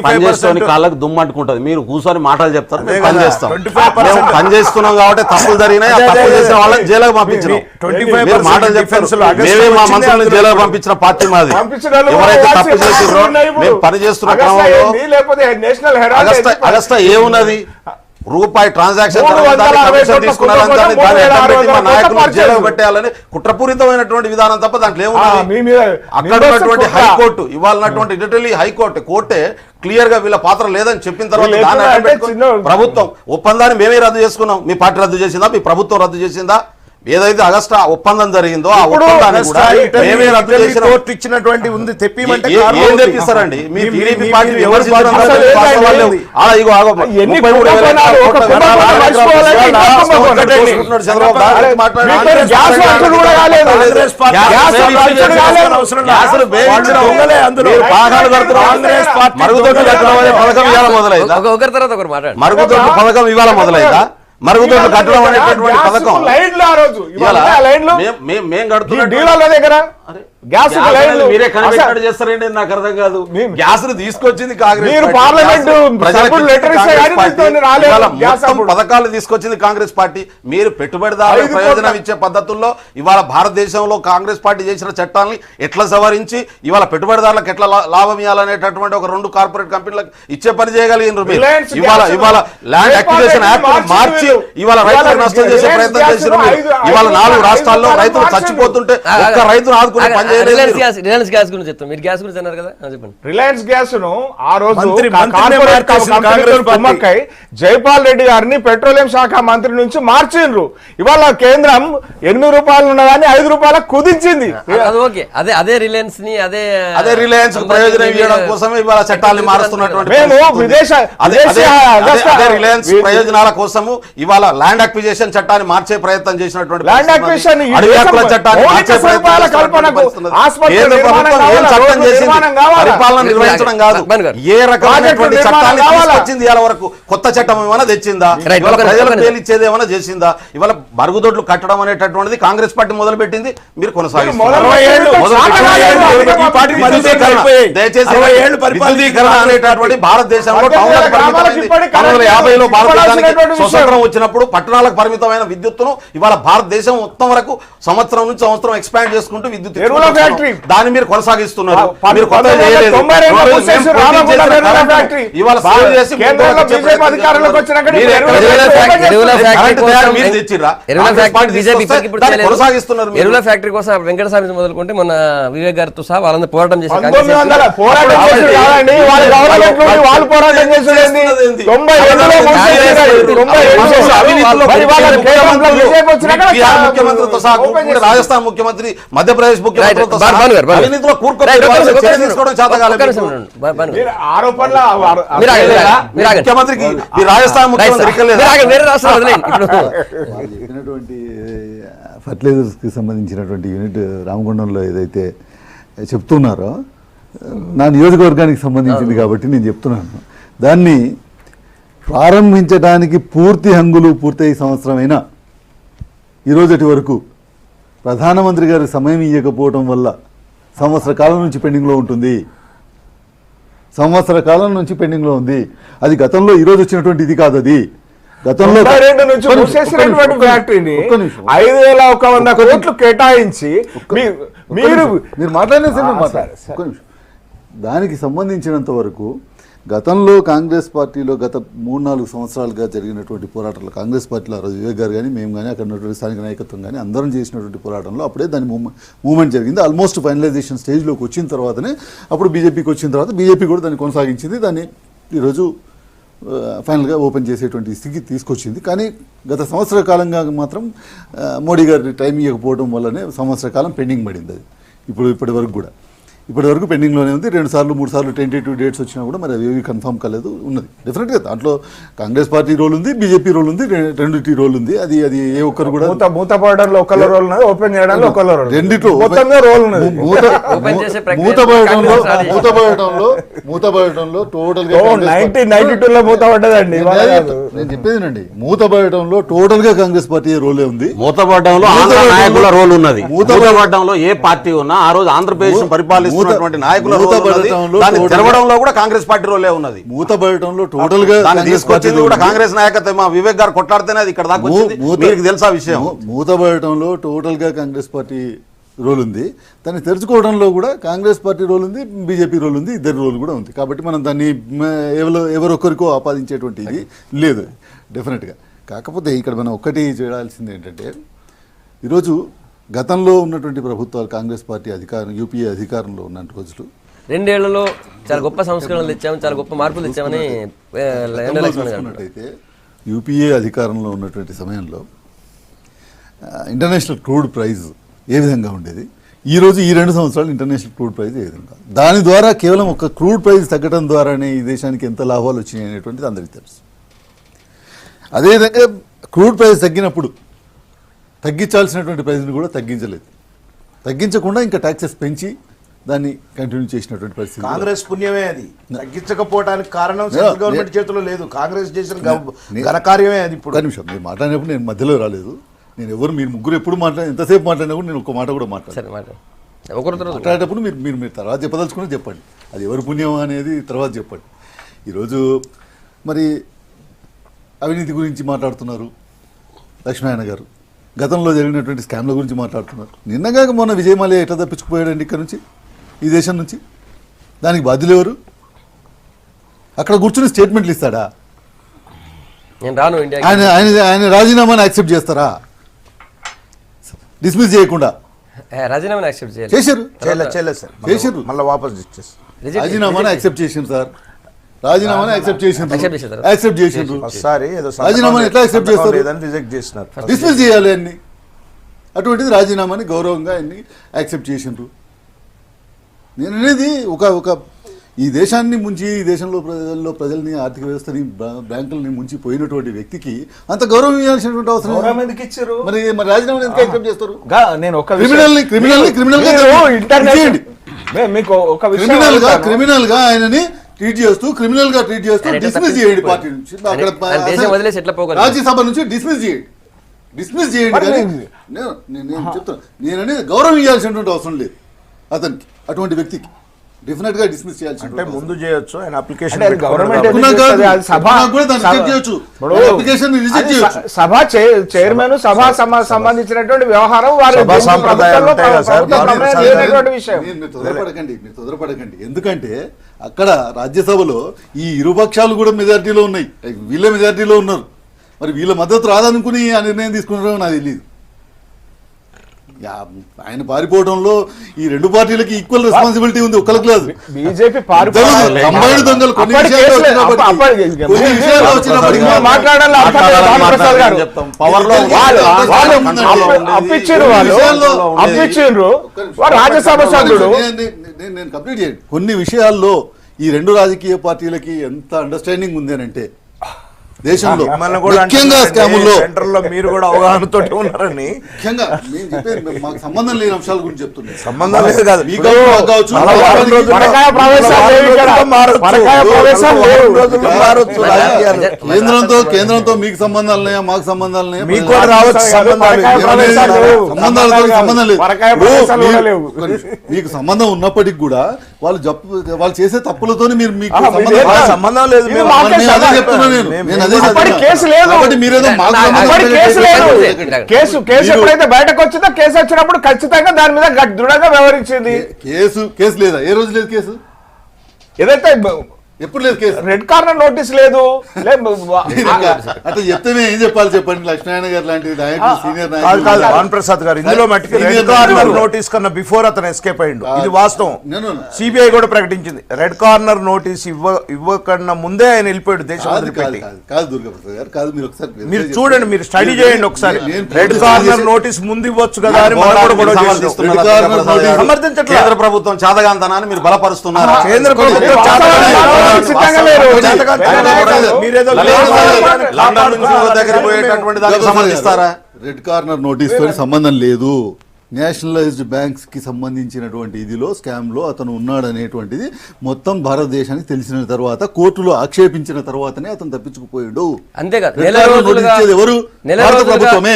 పనిచేసుకొని కాళ్ళకు దుమ్ము అంటుకుంటది. మీరు కూర్చొని మాటలు చెప్తారు, మేము పని చేస్తాం. మేము పని చేస్తున్నాం కాబట్టి తప్పులు జరిగినాయి, ఆ తప్పులు చేసిన వాళ్ళని జైలుకు పంపించినాం. మీరు మాటలు చెప్తారు, మేమే మా మంత్రులను జైలుకు పంపించిన పార్టీ మాది. ఎవరైతే తప్పు చేసిరో మేము పని చేస్తున్న క్రమంలో అగస్టా ఏమున్నది, రూపాయి ట్రాన్సాక్షన్ జైలు పెట్టేయాలని కుట్రపూరితమైనటువంటి విధానం తప్ప దాంట్లో ఏముంది? అక్కడ ఉన్నటువంటి హైకోర్టు ఇవాళ ఇటలీ హైకోర్టు కోర్టే క్లియర్ గా వీళ్ళ పాత్ర లేదని చెప్పిన తర్వాత ప్రభుత్వం ఒప్పందాన్ని మేమే రద్దు చేసుకున్నాం. మీ పార్టీ రద్దు చేసిందా? మీ ప్రభుత్వం రద్దు చేసిందా? ఏదైతే అగస్టా ఒప్పందం జరిగిందో ఆ ఒప్పందాన్ని కూడా మేమే రద్దు చేసిన కోర్టు ఇచ్చినటువంటి ఉంది. తెప్పిమంటే ఏం తెప్పిస్తారండి? మీ టీడీపీ పార్టీ మరుగుదొడ్ల పథకం ఇవాళ మొదలైందా? మరుగుదొడ్లు కట్టడం అనేటటువంటి పథకం మేము కడుతున్నాం. గ్యాస్ మీరే కనిపెట్టాడు చేస్తారండి, నాకు అర్థం కాదు. గ్యాస్ తీసుకొచ్చింది కాంగ్రెస్, పథకాలు తీసుకొచ్చింది కాంగ్రెస్ పార్టీ. మీరు పెట్టుబడిదారుల ప్రయోజనం ఇచ్చే పద్ధతుల్లో ఇవాళ భారతదేశంలో కాంగ్రెస్ పార్టీ చేసిన చట్టాలని ఎట్లా సవరించి ఇవాళ పెట్టుబడిదారులకు ఎట్లా లాభం ఇవ్వాలనేటటువంటి ఒక 2 కార్పొరేట్ కంపెనీలకు ఇచ్చే పని చేయగలిగినారు. ఇవాళ ల్యాండ్ అక్విజిషన్ యాక్ట్ మార్చి ఇవాళ రైతులకు నష్టం చేసే ప్రయత్నం చేసినారు. ఇవాళ 4 రాష్ట్రాల్లో రైతులు చచ్చిపోతుంటే ఒక్క రైతును ఆదుకునే పని రిలయన్స్ గ్యాస్ గురించి చెప్తాం. మీరు గ్యాస్ గురించి అన్నారు కదా, చెప్పండి. రిలయన్స్ గ్యాస్ ను ఆ రోజు జైపాల్ రెడ్డి గారిని పెట్రోలియం శాఖ మంత్రి నుంచి మార్చిండ్రు. ఇవాళ కేంద్రం 8 రూపాయలు ఉన్నదాన్ని 5 రూపాయలకు కుదించింది. అదే రిలయన్స్ ని అదే రిలయన్స్ ప్రయోజనం ఇవ్వడం కోసమే ఇవాళ చట్టాలను మారుస్తున్నటువంటి రిలయన్స్ ప్రయోజనాల కోసము ఇవాళ ల్యాండ్ అక్విజిషన్ చట్టాన్ని మార్చే ప్రయత్నం చేసినటువంటి ల్యాండ్ అక్విజిషన్ చట్టాన్ని మార్చే ప్రయత్నం చేస్తున్నది? ఆసుపత్రి కేంద్ర నిర్మాణం ప్రభుత్వం ఏం కావాలా? చట్టం రోడ్ల చేసింది? నిర్మాణం కావాలా? పరిపాలన నిర్వహించడం కాదు. బన్ గారు. ఏ రకమైనటువంటి ప్రాజెక్టు చట్టాన్ని నిర్మాణం కావాలా? తీసుకొచ్చింది ఇవాళ వరకు? కొత్త చట్టం ఏమైనా తెచ్చిందా? రైట్, ఇవాళ ఒక ప్రజలకు నిమిషం. తేలిచ్చేది ఏమైనా చేసిందా? ఇవాళ మరుగుదొడ్లు కట్టడం అనేటటువంటిది కాంగ్రెస్ పార్టీ మొదలు పెట్టింది, మీరు కొనసాగిస్తున్నారు. మొదలు పెట్టింది. మొదలు పెట్టింది. ఈ పార్టీ విద్యుదీకరణ, దయచేసి విద్యుదీకరణ అనేటటువంటి భారతదేశంలో టౌన్లకు పరిమితమైంది. 1950లో భారతదేశానికి స్వతంత్రం వచ్చినప్పుడు పట్టణాలకు పరిమితమైన విద్యుత్తును ఇవాళ భారతదేశం మొత్తం వరకు సంవత్సరం నుంచి సంవత్సరం ఎక్స్పాండ్ చేసుకుంటూ విద్యుత్ ఎరువుల ఫ్యాక్టరీ. దాన్ని మీరు కొనసాగిస్తున్నారు. మీరు కొత్తగా 1992 చేయలేదు. లో మేము మూసేసి పోటీ రామగుండం చేసిన ఎరువుల కరెంటును ఫ్యాక్టరీ. ఇవాళ సేవ్ చేసి కేంద్రంలో ముందుకు వచ్చే బీజేపీ ప్రయత్నం అధికారంలోకి వచ్చినాక మీరు ఎరువుల ఎక్కడ ఎరువుల చేశారు? ఫ్యాక్టరీ- ఎరువుల ఫ్యాక్టరీ కరెంటు తయారు మీరు కోసం తెచ్చిర్రా? ఎరువుల కాంగ్రెస్ ఫ్యాక్టరీ పార్టీ బీజేపీ తీసుకొస్తే ఇప్పటికి ఇప్పుడు దాన్ని చేయలేదు. కొనసాగిస్తున్నారు మీరు. ఎరువుల ఫ్యాక్టరీ కోసం వెంకటస్వామి మొదలుకుంటే మొన్న వివేక్ గారితో సహా వాళ్ళందరూ పోరాటం చేసి 1900 పోరాటం చేసి కాదండి, వాళ్ళ గవర్నమెంట్ నుండి వాళ్ళు పోరాటం చేసేది 92లో మూసేసారు. 92లో అవినీతిలో మరి వాళ్ళ కేంద్రంలో బీజేపీ వచ్చినాక బీహార్ ముఖ్యమంత్రితో సహా కూర్చుంటే రాజస్థాన్ ముఖ్యమంత్రి, మధ్యప్రదేశ్ ముఖ్యమంత్రితో సహా భాను గారు. అవినీతిలో కూరుకొని రైట్, వాళ్ళ ఒక్క చర్య నిమిషం. తీసుకోవడం చేత ఒక్క కాలేదు. నిమిషం ఉండండి. భాను గారు. మీరు ఆరోపణలు మీరు ఆగండి, లేదా? మీరు ఆగండి. ముఖ్యమంత్రికి ఈ రాజస్థాన్ రైట్ ముఖ్యమంత్రి సార్. ఇక్కడ లేదా? మీరు ఆగండి, వేరే రాష్ట్రాలు వదిలేయండి. ఇప్పుడు వాళ్ళు చెప్పినటువంటి ఫర్టిలైజర్స్కి సంబంధించినటువంటి యూనిట్ రామగుండంలో ఏదైతే చెప్తున్నారో నా నియోజకవర్గానికి సంబంధించింది కాబట్టి నేను చెప్తున్నాను. దాన్ని ప్రారంభించడానికి పూర్తి హంగులు పూర్తయి సంవత్సరమైనా ఈరోజటి వరకు ప్రధానమంత్రి గారి సమయం ఇవ్వకపోవటం వల్ల సంవత్సర కాలం నుంచి పెండింగ్లో ఉంటుంది. సంవత్సర కాలం నుంచి పెండింగ్లో ఉంది. అది గతంలో ఈరోజు వచ్చినటువంటి ఇది కాదు. అది గతంలో 92 నుంచి మూసేసినటువంటి ఫ్యాక్టరీని 5,100 కోట్లు కేటాయించి మీరు మాట్లాడిన సరే, సరే. ఒక్క నిమిషం. దానికి సంబంధించినంత వరకు గతంలో కాంగ్రెస్ పార్టీలో గత 3-4 సంవత్సరాలుగా జరిగినటువంటి పోరాటాలు కాంగ్రెస్ పార్టీలో ఆ రోజు వివేక్ గారు కానీ మేము కానీ అక్కడ ఉన్నటువంటి స్థానిక నాయకత్వం కానీ అందరం చేసినటువంటి పోరాటంలో అప్పుడే దాని మూవ్మెంట్ జరిగింది. ఆల్మోస్ట్ ఫైనలైజేషన్ స్టేజ్లోకి వచ్చిన తర్వాతనే అప్పుడు బీజేపీకి వచ్చిన తర్వాత బీజేపీ కూడా దాన్ని కొనసాగించింది. దాన్ని ఈరోజు ఫైనల్గా ఓపెన్ చేసేటువంటి స్థితికి తీసుకొచ్చింది. కానీ గత సంవత్సర కాలంగా మాత్రం మోడీ గారి టైం ఇవ్వకపోవడం వల్లనే సంవత్సర కాలం పెండింగ్ పడింది. అది ఇప్పటి వరకు కూడా పెండింగ్లోనే ఉంది. 2 సార్లు 3 సార్లు టెంటేటివ్ డేట్స్ వచ్చినా కూడా మరి అవి కన్ఫర్మ్ కాలేదు. ఉన్నది డెఫినెట్గా దాంట్లో కాంగ్రెస్ పార్టీ రోల్ ఉంది, బీజేపీ రోల్ ఉంది, రెండింటి రోల్ ఉంది. అది ఏ ఒక్కరు కూడా మూతపడడంలో ఒకళ్ళ రోల్ ఉన్నది, ఓపెన్ చేయడంలో ఒకళ్ళ రోల్, రెండిట్లో మొత్తంగా రోల్ ఉన్నది. ఓపెన్ చేసే ప్రక్రియ మూతపడటంలో టోటల్ గా 1992లో మూతపడ్డదండి. నేను చెప్పేదేనండి, మూతపడటంలో టోటల్ గా కాంగ్రెస్ పార్టీ రోలే ఉంది. మూతపడ్డంలో ఆంధ్ర నాయకుల రోల్ ఉన్నది. మూతపడ్డంలో ఏ పార్టీ ఉన్నా ఆ రోజు ఆంధ్రప్రదేశ్ పరిపాలిస్తున్నటువంటి నాయకుల రోల్ ఉన్నది. దాన్ని తెరవడంలో కూడా కాంగ్రెస్ పార్టీ రోలే ఉన్నది. మూతపడటంలో టోటల్ గా దాన్ని తీసుకొచ్చింది కూడా కాంగ్రెస్ నాయకత్వం. మా వివేక్ గారు కొట్లాడితేనే అది ఇక్కడ దాకా వచ్చింది. మీకు తెలుసా విషయం? మూతపడటంలో టోటల్ గా కాంగ్రెస్ పార్టీ రోల్ ఉంది. దాన్ని తెరుచుకోవడంలో కూడా కాంగ్రెస్ పార్టీ రోల్ ఉంది, బీజేపీ రోల్ ఉంది, ఇద్దరి రోల్ కూడా ఉంది. కాబట్టి మనం దాన్ని ఎవరొకరికో ఆపాదించేటువంటి ఇది లేదు డెఫినెట్గా. కాకపోతే ఇక్కడ మనం ఒక్కటి చేయాల్సింది ఏంటంటే, ఈరోజు గతంలో ఉన్నటువంటి ప్రభుత్వాలు కాంగ్రెస్ పార్టీ యూపీఏ అధికారంలో ఉన్న రోజులు 2 ఏళ్లలో చాలా గొప్ప సంస్కరణలు తెచ్చాము, చాలా గొప్ప మార్పులు తెచ్చామని చూసుకున్నట్టయితే యూపీఏ అధికారంలో ఉన్నటువంటి సమయంలో ఇంటర్నేషనల్ క్రూడ్ ప్రైస్ ఏ విధంగా ఉండేది, ఈరోజు ఈ 2 సంవత్సరాలు ఇంటర్నేషనల్ క్రూడ్ ప్రైస్ ఏ విధంగా, దాని ద్వారా కేవలం ఒక క్రూడ్ ప్రైస్ తగ్గడం ద్వారానే ఈ దేశానికి ఎంత లాభాలు వచ్చినాయి అనేటువంటిది అందరికీ తెలుసు. అదేవిధంగా క్రూడ్ ప్రైస్ తగ్గినప్పుడు తగ్గించాల్సినటువంటి ప్రైస్ని కూడా తగ్గించలేదు. తగ్గించకుండా ఇంకా ట్యాక్సెస్ పెంచి దాన్ని కంటిన్యూ చేసినటువంటి పరిస్థితి. కాంగ్రెస్ పుణ్యమే అది. తగ్గించకపోవడానికి కారణం సెంట్రల్ గవర్నమెంట్ చేతిలో లేదు. కాంగ్రెస్ చేసిన ఘనకార్యమే అది. ఇప్పుడు నిమిషం మీరు మాట్లాడినప్పుడు నేను మధ్యలో రాలేదు. మీరు ముగ్గురు ఎప్పుడు ఎంతసేపు మాట్లాడినా కూడా నేను ఒక మాట కూడా మాట్లాడేటప్పుడు మీరు తర్వాత చెప్పదలుచుకుని చెప్పండి. అది ఎవరి పుణ్యం అనేది తర్వాత చెప్పండి. ఈరోజు మరి అవినీతి గురించి మాట్లాడుతున్నారు లక్ష్మీనారాయణ గారు, గతంలో జరిగినటువంటి స్కామ్ల గురించి మాట్లాడుతున్నారు. నిన్నగా మొన్న విజయమాల్య ఎట్లా తప్పించుకుపోయాడండి ఇక్కడ నుంచి, ఈ దేశం నుంచి? దానికి బాధ్యులు ఎవరు? అక్కడ కూర్చుని స్టేట్మెంట్లు ఇస్తాడా? నేను రాను ఇండియా. ఆయన రాజీనామాని యాక్సెప్ట్ చేస్తారా? డిస్మిస్ చేయకుండా రాజీనామాని యాక్సెప్ట్ చేయాలి. చేశారు. చేశారు. మళ్ళీ వాపస్ ఇచ్చేసి రాజీనామాని యాక్సెప్ట్ చేసింది సార్. రాజీనామాని యాక్సెప్ట్ చేసిండ్రు. ఒకసారి ఏదో రాజీనామాని ఎట్లా యాక్సెప్ట్ చేస్తారు? రిజెక్ట్ చేసినారు. డిస్మిస్ చేయాలి అన్ని. అటువంటిది రాజీనామాని గౌరవంగా అన్ని యాక్సెప్ట్ చేసిండ్రు. నేను అనేది ఒక ఈ దేశాన్ని ముంచి ఈ దేశంలో ప్రజల్ని ఆర్థిక వ్యవస్థని బ్యాంకులని ముంచి పోయినటువంటి వ్యక్తికి అంత గౌరవం ఇవ్వాల్సినటువంటి అవసరం గౌరవం ఎందుకు ఇచ్చారు? మరి రాజీనామా ఎందుకు యాక్సెప్ట్ చేస్తారు? నేను ఒక మీకు ఒక క్రిమినల్ గా ఆయనని ట్రీట్ చేస్తూ డిస్మిస్ చేయండి పార్టీ నుంచి, అక్కడ దేశం వదిలేసి ఎట్లా పోగలరు? రాజ్యసభ నుంచి డిస్మిస్ చేయండి కానీ నేను చెప్తాను, నేననేది గౌరవం ఇవ్వాల్సినటువంటి అవసరం లేదు అతనికి, అటువంటి వ్యక్తికి డెఫినెట్ గా డిస్మిస్ చేయాల్సి అంటే ముందు చేయొచ్చు ఆయన అప్లికేషన్ సభ చైర్మన్ సభ సంబంధించినటువంటి వ్యవహారం వారు తొందరపడకండి. ఎందుకంటే అక్కడ రాజ్యసభలో ఈ ఇరుపక్షాలు కూడా మెజారిటీలో ఉన్నాయి, వీళ్ళ మెజారిటీలో ఉన్నారు. మరి వీళ్ళ మద్దతు రాదనుకుని ఆ నిర్ణయం తీసుకున్నారో నాకు తెలియదు. ఆయన పారిపోవడంలో ఈ రెండు పార్టీలకి ఈక్వల్ రెస్పాన్సిబిలిటీ ఉంది, ఒక్కరికి లేదు. బీజేపీ కంబైన్డ్ దొంగలు కొన్ని విషయాల్లో రాజ్యసభ సభ్యుడు నేను కంప్లీట్ చేయండి. కొన్ని విషయాల్లో ఈ రెండు రాజకీయ పార్టీలకి ఎంత అండర్స్టాండింగ్ ఉంది అని అంటే దేశంలో ముఖ్యంగా స్కాముల్లో సెంటర్లో మీరు కూడా అవగాహనతో ఉన్నారని ముఖ్యంగా నేను చెప్పేది మాకు సంబంధం లేని అంశాల గురించి చెప్తున్నాను. సంబంధం లేదు కాదు, కేంద్రంతో మీకు సంబంధాలు ఉన్నాయా, మాకు సంబంధాలు ఉన్నాయా, మీకు కూడా రావచ్చు సంబంధం లేదు. మీకు సంబంధం ఉన్నప్పటికీ కూడా వాళ్ళు చేసే తప్పులతో మీరు మీకు సంబంధం లేదు. చెప్తున్నా నేను కేసు ఎప్పుడైతే బయటకు వచ్చిందో కేసు వచ్చినప్పుడు ఖచ్చితంగా దాని మీద దృఢంగా వ్యవహరించింది. కేసు లేదా? ఏ రోజు లేదు కేసు? ఏదైతే ఎప్పుడు లేదు కేసు? రెడ్ కార్నర్ నోటీస్ లేదు. అట్లా చెప్తే ఏం చెప్పాలి చెప్పండి. లక్ష్మీనారాయణ గారు లాంటి నాయకులు, సీనియర్ భాను ప్రసాద్ గారు ఇందులో మట్టికి రెడ్ కార్నర్ నోటీస్ కన్నా బిఫోర్ అతను ఎస్కేప్ అయ్యిండు, ఇది వాస్తవం. సిబిఐ కూడా ప్రకటించింది రెడ్ కార్నర్ నోటీస్ ఇవ్వకన్నా ముందే ఆయన వెళ్ళిపోయాడు దేశం వదిలిపెట్టి. కాదు దుర్గాప్రసాద్ గారు, కాదు, మీరు ఒకసారి మీరు చూడండి, మీరు స్టడీ చేయండి ఒకసారి. రెడ్ కార్నర్ నోటీస్ ముందు ఇవ్వచ్చు కదా అని సమర్థించట్లేదు. కేంద్ర ప్రభుత్వం చాదగాంతనాన్ని మీరు బలపరుస్తున్నారు. కేంద్ర ప్రభుత్వం రెడ్ కార్నర్ నోటీస్ తో సంబంధం లేదు. నేషనలైజ్డ్ బ్యాంక్స్ కి సంబంధించినటువంటి ఇదిలో స్కామ్ లో అతను ఉన్నాడనేటువంటిది మొత్తం భారతదేశానికి తెలిసిన తర్వాత కోర్టులో ఆక్షేపించిన తర్వాతనే అతను తప్పించుకుపోయాడు. అంతేకాదు ఎవరు? భారత ప్రభుత్వమే.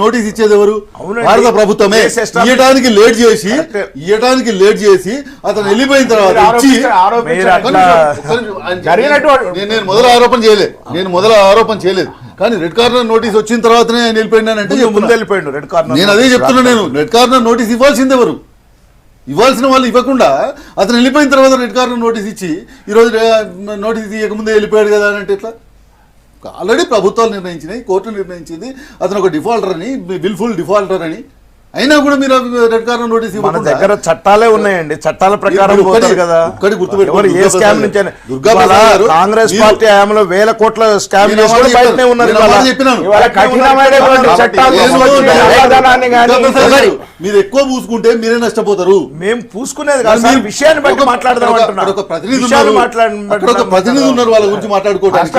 నోటీస్ ఇచ్చేది ఎవరు? భారత ప్రభుత్వమే. ఇయ్యడానికి లేట్ చేసి అతను వెళ్ళిపోయిన తర్వాత ఇచ్చి నేను మొదలు ఆరోపణ చేయలేదు కానీ రెడ్ కార్నర్ నోటీస్ వచ్చిన తర్వాతనే ఆయన వెళ్ళిపోయినానంటే వెళ్ళిపోయాడు రెడ్ కార్నర్. నేను అదే చెప్తున్నా. నేను రెడ్ కార్నర్ నోటీస్ ఇవ్వాల్సింది ఎవరు? ఇవ్వాల్సిన వాళ్ళు ఇవ్వకుండా అతను వెళ్ళిపోయిన తర్వాత రెడ్ కార్నర్ నోటీస్ ఇచ్చి ఈరోజు నోటీస్ ఇవ్వకముందే వెళ్ళిపోయాడు కదా అని అంటే ఎట్లా? ఆల్రెడీ ప్రభుత్వాలు నిర్ణయించినాయి, కోర్టు నిర్ణయించింది అతను ఒక డిఫాల్టర్ అని, విల్ఫుల్ డిఫాల్టర్ అని. అయినా కూడా మీరు రెడ్ కార్నర్ నోటీస్ మన దగ్గర చట్టాలే ఉన్నాయండి, చట్టాల ప్రకారం కదా. కాంగ్రెస్ పార్టీ హయాంలో వేల కోట్ల స్కామ్ బయటనే ఉన్నారు. మీరు ఎక్కువ పూసుకుంటే మీరే నష్టపోతారు. మేము పూసుకునేది కాదు, విషయాన్ని బట్టి మాట్లాడదాం అంటున్నారు. ఒక ప్రతినిధి ఉన్నారు, వాళ్ళ గురించి మాట్లాడుకోవడానికి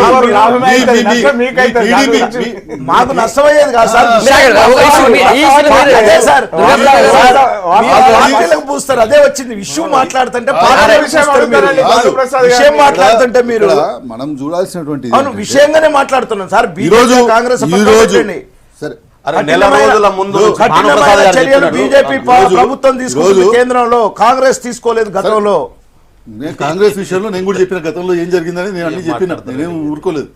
మాకు నష్టమయ్యేది కాదు సార్. పూస్తారు అదే వచ్చింది విషయం మాట్లాడుతుంటే విషయం మాట్లాడుతుంటే మీరు మనం చూడాల్సినటువంటి విషయంగానే మాట్లాడుతున్నాం సార్. కాంగ్రెస్ చర్యలు బీజేపీ ప్రభుత్వం తీసుకుంటుంది కేంద్రంలో, కాంగ్రెస్ తీసుకోలేదు గతంలో. నేను కాంగ్రెస్ విషయంలో నేను కూడా చెప్పిన గతంలో ఏం జరిగిందని నేను అన్ని చెప్పిన, నేనేం ఊరుకోలేదు.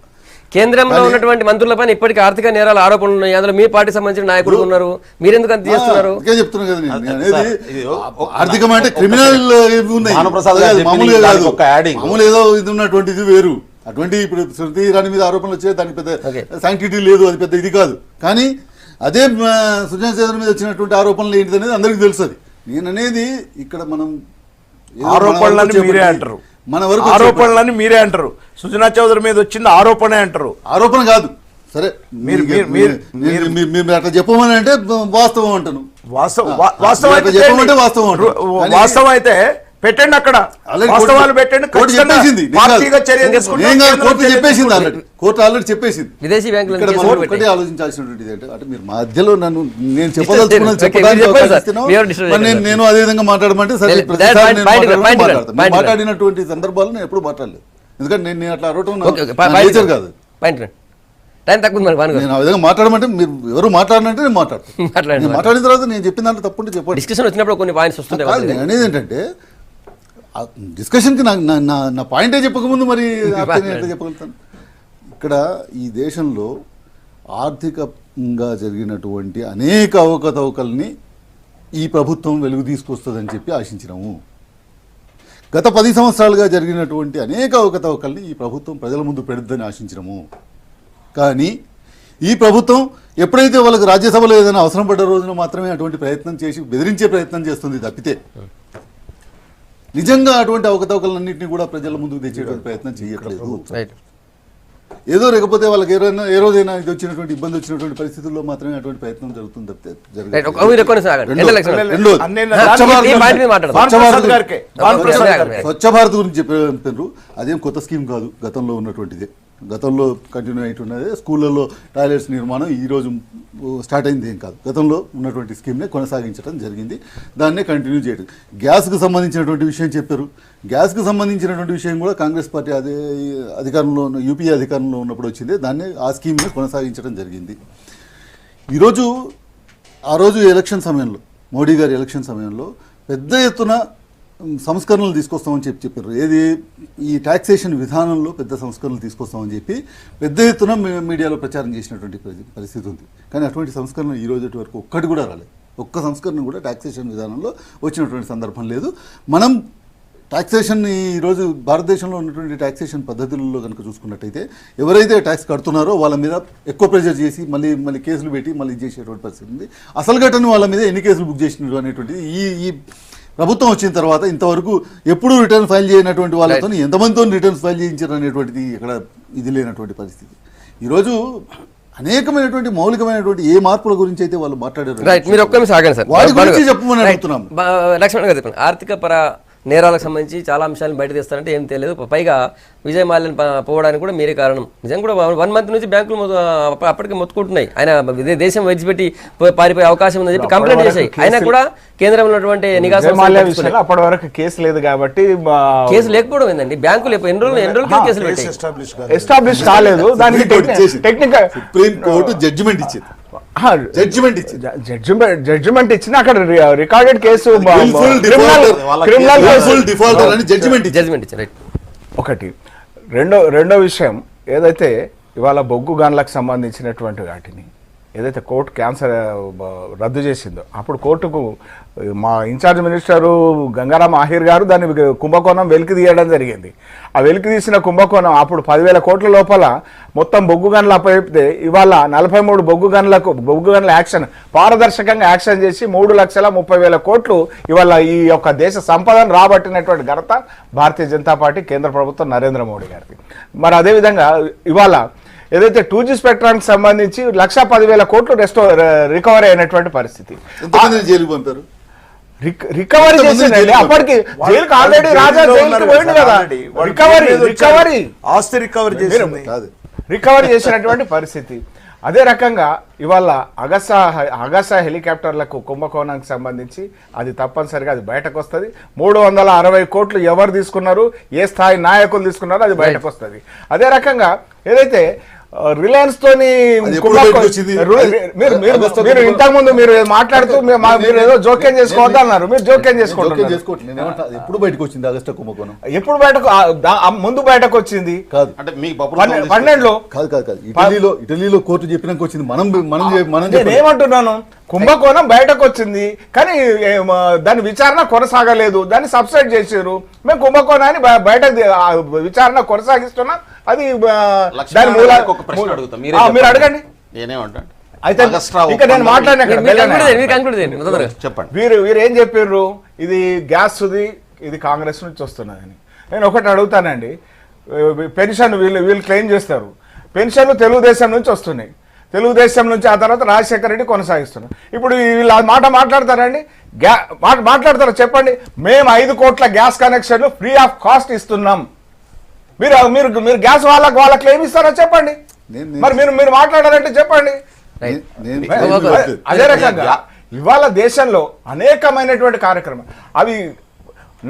కేంద్రంలో ఉన్నటువంటి మంత్రులపైన ఇప్పటికీ ఆర్థిక నేరాల ఆరోపణలు ఉన్నాయి. అందులో మీ పార్టీ సంబంధించిన నాయకులు ఉన్నారు, మీరెందుకు అంత చేస్తున్నారు? చెప్తున్నా కదా నేను అనేది ఆర్థికం అంటే క్రిమినల్ ఉన్నాయి, మామూలు ఏదో ఇది ఉన్నటువంటిది వేరు. అటువంటి ఇప్పుడు స్మృతి ఇరానీ మీద ఆరోపణలు వచ్చాయి, దానికి పెద్ద శాంక్టిటీ లేదు, అది పెద్ద ఇది కాదు. కానీ అదే సుజనా చౌదరి మీద వచ్చినటువంటి ఆరోపణలు ఏంటిది అనేది అందరికీ తెలుసు. నేను అనేది ఇక్కడ మనం ఆరోపణలని మీరే అంటారు, మన వరకు ఆరోపణలని మీరే అంటారు. సుజనా చౌదరి మీద వచ్చింది ఆరోపణే అంటారు. ఆరోపణ కాదు సరే, మీరు అట్లా చెప్పమని అంటే వాస్తవం అంటాను. వాస్తవం అయితే పెట్టండి అక్కడ ఆల్రెడీ వాస్తవాలు పెట్టండి. కోర్టు ఖచ్చితంగా చెప్పేసింది. పార్టీగా చర్య తీసుకుంటాం. నేను కాదు, కేంద్రం కోర్టు చర్య చెప్పేసింది తీసుకుంటుంది. ఆల్రెడీ. కోర్టు ఆల్రెడీ చెప్పేసింది. విదేశీ బ్యాంకులను ఇక్కడ కేసులు మనం పెట్టి- ఒకటే ఆలోచించాల్సినటువంటిది అంటే మీరు మధ్యలో నేను చెప్పదలుచుకున్నది Okay, చెప్పడానికి మీరు చెప్పండి అవకాశం సార్. ఇస్తున్నావు. మీరు disturb మరి చేయకండి. నేను అదే విధంగా మాట్లాడమంటే సరే లేదు, ప్రతిసారి point- నేను point- మాట్లాడడం point- మాట్లాడతాను. point- నేను మాట్లాడినటువంటి సందర్భాలు నేను ఎప్పుడు మాట్లాడలేదు. ఎందుకంటే నేను అట్లా అరవటం ఓకే, ఓకే, నా నేచర్ కాదు. పాయింట్ రండి. టైం తక్కువ ఉంది మరి భానుగారు. నేను ఆ విధంగా మాట్లాడమంటే మీరు ఎవరు మాట్లాడినంటే నేను మాట్లాడతాను. మాట్లాడండి. నేను మాట్లాడిన తర్వాత నేను చెప్పిన దాంట్లో తప్పుంటే చెప్పండి. డిస్కషన్ వచ్చినప్పుడు కొన్ని పాయింట్స్ వస్తుంటాయి కాదు, నేను అనేది ఏంటంటే డిస్కషన్కి నా పాయింటే చెప్పకముందు మరి ఆపితే నేను ఎట్లా చెప్పగలుగుతాను? ఇక్కడ ఈ దేశంలో ఆర్థికంగా జరిగినటువంటి అనేక అవకతవకల్ని ఈ ప్రభుత్వం వెలుగు తీసుకొస్తుందని చెప్పి ఆశించినాము. గత 10 సంవత్సరాలుగా జరిగినటువంటి అనేక అవకతవకల్ని ఈ ప్రభుత్వం ప్రజల ముందు పెడుతుందని ఆశించినాము. కానీ ఈ ప్రభుత్వం ఎప్పుడైతే వాళ్ళకి రాజ్యసభలో ఏదైనా అవసరం పడ్డ రోజున మాత్రమే అటువంటి ప్రయత్నం చేసి బెదిరించే ప్రయత్నం చేస్తుంది తప్పితే నిజంగా అటువంటి అవకతవకలన్నింటినీ కూడా ప్రజల ముందుకు తెచ్చేటువంటి ప్రయత్నం చేయట్లేదు. రైట్. ఏదో లేకపోతే వాళ్ళకి ఏ రోజైనా ఇది వచ్చినటువంటి ఇబ్బంది వచ్చినటువంటి పరిస్థితుల్లో మాత్రమే అటువంటి ప్రయత్నం జరుగుతుంది తప్పితే రైట్. ఒక మీరు ఎక్కువ ఆగండి. రెండోది. ఎన్ని లక్షలు? రెండోది. అన్నేనా? స్వచ్ఛ భారత్ ఈ పాయింట్ మీద మాట్లాడదాం. స్వచ్ఛ భారత్ భాను గారికి. గురించి- భాను గారికి. స్వచ్ఛ భారత్ గురించి చెప్పారు. అదేం కొత్త స్కీమ్ కాదు, గతంలో ఉన్నటువంటిదే. గతంలో కంటిన్యూ అయినది స్కూళ్ళల్లో టాయిలెట్స్ నిర్మాణం ఈ రోజు స్టార్ట్ అయింది ఏం కాదు. గతంలో ఉన్నటువంటి స్కీమ్నే కొనసాగించడం జరిగింది, దాన్నే కంటిన్యూ చేయడం. గ్యాస్కు సంబంధించినటువంటి విషయం చెప్పారు. గ్యాస్కు సంబంధించినటువంటి విషయం కూడా కాంగ్రెస్ పార్టీ అదే అధికారంలో ఉన్న యూపీఏ అధికారంలో ఉన్నప్పుడు వచ్చింది, దాన్నే ఆ స్కీమ్ని కొనసాగించడం జరిగింది. ఈరోజు ఆ రోజు ఎలక్షన్ సమయంలో మోడీ గారి ఎలక్షన్ సమయంలో పెద్ద ఎత్తున సంస్కరణలు తీసుకొస్తామని చెప్పారు. ఏది ఈ టాక్సేషన్ విధానంలో పెద్ద సంస్కరణలు తీసుకొస్తామని చెప్పి పెద్ద ఎత్తున మీడియాలో ప్రచారం చేసినటువంటి పరిస్థితి ఉంది. కానీ అటువంటి సంస్కరణ ఈ రోజు వరకు ఒక్కటి కూడా రాలేదు. ఒక్క సంస్కరణ కూడా టాక్సేషన్ విధానంలో వచ్చినటువంటి సందర్భం లేదు. మనం టాక్సేషన్ ఈరోజు భారతదేశంలో ఉన్నటువంటి టాక్సేషన్ పద్ధతులలో కనుక చూసుకున్నట్టయితే ఎవరైతే ట్యాక్స్ కడుతున్నారో వాళ్ళ మీద ఎక్కువ ప్రెషర్ చేసి మళ్ళీ కేసులు పెట్టి మళ్ళీ చేసేటువంటి పరిస్థితి ఉంది. అసలు ఘటన వాళ్ళ మీద ఎన్ని కేసులు బుక్ చేసినారు అనేటువంటిది ఈ ప్రభుత్వం వచ్చిన తర్వాత ఇంతవరకు ఎప్పుడూ రిటర్న్ ఫైల్ చేయనటువంటి వాళ్ళతో ఎంతమందితో రిటర్న్స్ ఫైల్ చేయించారు అనేటువంటిది ఇక్కడ ఇది లేనటువంటి పరిస్థితి. ఈరోజు అనేకమైనటువంటి మౌలికమైనటువంటి ఏ మార్పుల గురించి అయితే వాళ్ళు మాట్లాడారు, రైట్. మీరు ఒక్క నిమిషం ఆగండి సార్. వాటి గురించి చెప్పమని అడుగుతున్నాం. లక్ష్మణ్ గారు చెప్పండి. ఆర్థిక పర నేరాలకు సంబంధించి చాలా అంశాలను బయట తీస్తారంటే ఏం తెలియదు. పైగా విజయ్ మాల్యన్ పోవడానికి కూడా మీరే కారణం. నిజంగా కూడా 1 మంత్ నుంచి బ్యాంకులు అప్పటికి మొత్తుకుంటున్నాయి. ఆయన దేశం విడిచిపెట్టి పారిపోయే అవకాశం ఉందని చెప్పి కంప్లైంట్ చేశాయి. అయినా కూడా కేంద్రంలో ఉన్నటువంటి నిఘా సంస్థలు అప్పటి వరకు కేసు లేదు కాబట్టి కేసు లేకపోవడం ఏందండి? బ్యాంకులు ఎన్ని రోజులు కేసులు పెట్టాయి? ఎస్టాబ్లిష్ కాలేదు. దానికి టెక్నికల్ సుప్రీం కోర్టు జడ్జిమెంట్ ఇచ్చింది. జడ్జిమెంట్ ఇచ్చిన అక్కడ రికార్డెడ్ కేసు జడ్జిమెంట్ ఇచ్చారు. రైట్. ఒకటి. రెండో విషయం ఏదైతే ఇవాళ బొగ్గు గన్లకు సంబంధించినటువంటి వాటిని ఏదైతే కోర్టు క్యాన్సర్ రద్దు చేసిందో అప్పుడు కోర్టుకు మా ఇన్ఛార్జ్ మినిస్టరు గంగారాం ఆహిర్ గారు దాన్ని కుంభకోణం వెలికి తీయడం జరిగింది. ఆ వెలికి తీసిన కుంభకోణం అప్పుడు 10,000 కోట్ల లోపల మొత్తం బొగ్గు గన్లు అప్పచెప్తే ఇవాళ 43 బొగ్గు గన్ల యాక్షన్ పారదర్శకంగా యాక్షన్ చేసి 3,30,000 కోట్లు ఇవాళ ఈ యొక్క దేశ సంపదను రాబట్టినటువంటి ఘనత భారతీయ జనతా పార్టీ కేంద్ర ప్రభుత్వం నరేంద్ర మోడీ గారికి. మరి అదేవిధంగా ఇవాళ ఏదైతే 2G స్పెక్ట్రానికి సంబంధించి 1,10,000 కోట్లు రికవరీ అయినటువంటి పరిస్థితి. జైలు పంపారు, రికవరీ చేసిందండి. అప్పటికి జైలుకి ఆల్రెడీ రాజా జైలుకి పోయింది కదా. రికవరీ ఆస్తి రికవరీ చేసినటువంటి పరిస్థితి. అదే రకంగా ఇవాళ అగసా హెలికాప్టర్లకు కుంభకోణానికి సంబంధించి అది తప్పనిసరిగా అది బయటకు వస్తుంది. 360 కోట్లు ఎవరు తీసుకున్నారు, ఏ స్థాయి నాయకులు తీసుకున్నారో అది బయటకు వస్తుంది. అదే రకంగా ఏదైతే రిలయన్స్ తోని మీరు ఇంతకు ముందు మీరు మాట్లాడుతూ మీరు ఏదో జోక్యం చేసుకోవద్దు అన్నారు. మీరు జోక్యం చేసుకుంటున్నారు. ఎప్పుడు బయటకు వచ్చింది ఆగస్టు కుంభకోణం? ఎప్పుడు బయటకు ముందు బయటకు వచ్చింది కాదు, అంటే మీ 12లో కాదు ఇటలీలో కోర్టు చెప్పినాక వచ్చింది. మనం ఏమంటున్నాను, కుంభకోణం బయటకు వచ్చింది కానీ దాని విచారణ కొనసాగలేదు, దాన్ని సబ్సైడ్ చేసారు. మేము కుంభకోణాన్ని బయట విచారణ కొనసాగిస్తున్నాం. అది దాని మీరు అడగండి. నేనేమంటాను అయితే ఇంకా నేను మాట్లాడిన చెప్పండి. వీరు ఏం చెప్పారు, ఇది గ్యాస్ ఇది కాంగ్రెస్ నుంచి వస్తున్నదని. నేను ఒకటి అడుగుతానండి, పెన్షన్ వీళ్ళు క్లెయిమ్ చేస్తారు. పెన్షన్లు తెలుగుదేశం నుంచి వస్తున్నాయి, తెలుగుదేశం నుంచి ఆ తర్వాత రాజశేఖర రెడ్డి కొనసాగిస్తున్నారు. ఇప్పుడు వీళ్ళు ఆ మాట మాట్లాడతారండి. మాట్లాడతారా చెప్పండి. మేము 5 కోట్ల గ్యాస్ కనెక్షన్లు ఫ్రీ ఆఫ్ కాస్ట్ ఇస్తున్నాం. మీరు మీరు మీరు గ్యాస్ వాళ్ళకి ఏమి ఇస్తారో చెప్పండి. మరి మీరు మాట్లాడారంటే చెప్పండి. అదే రకంగా ఇవాళ దేశంలో అనేకమైనటువంటి కార్యక్రమం అవి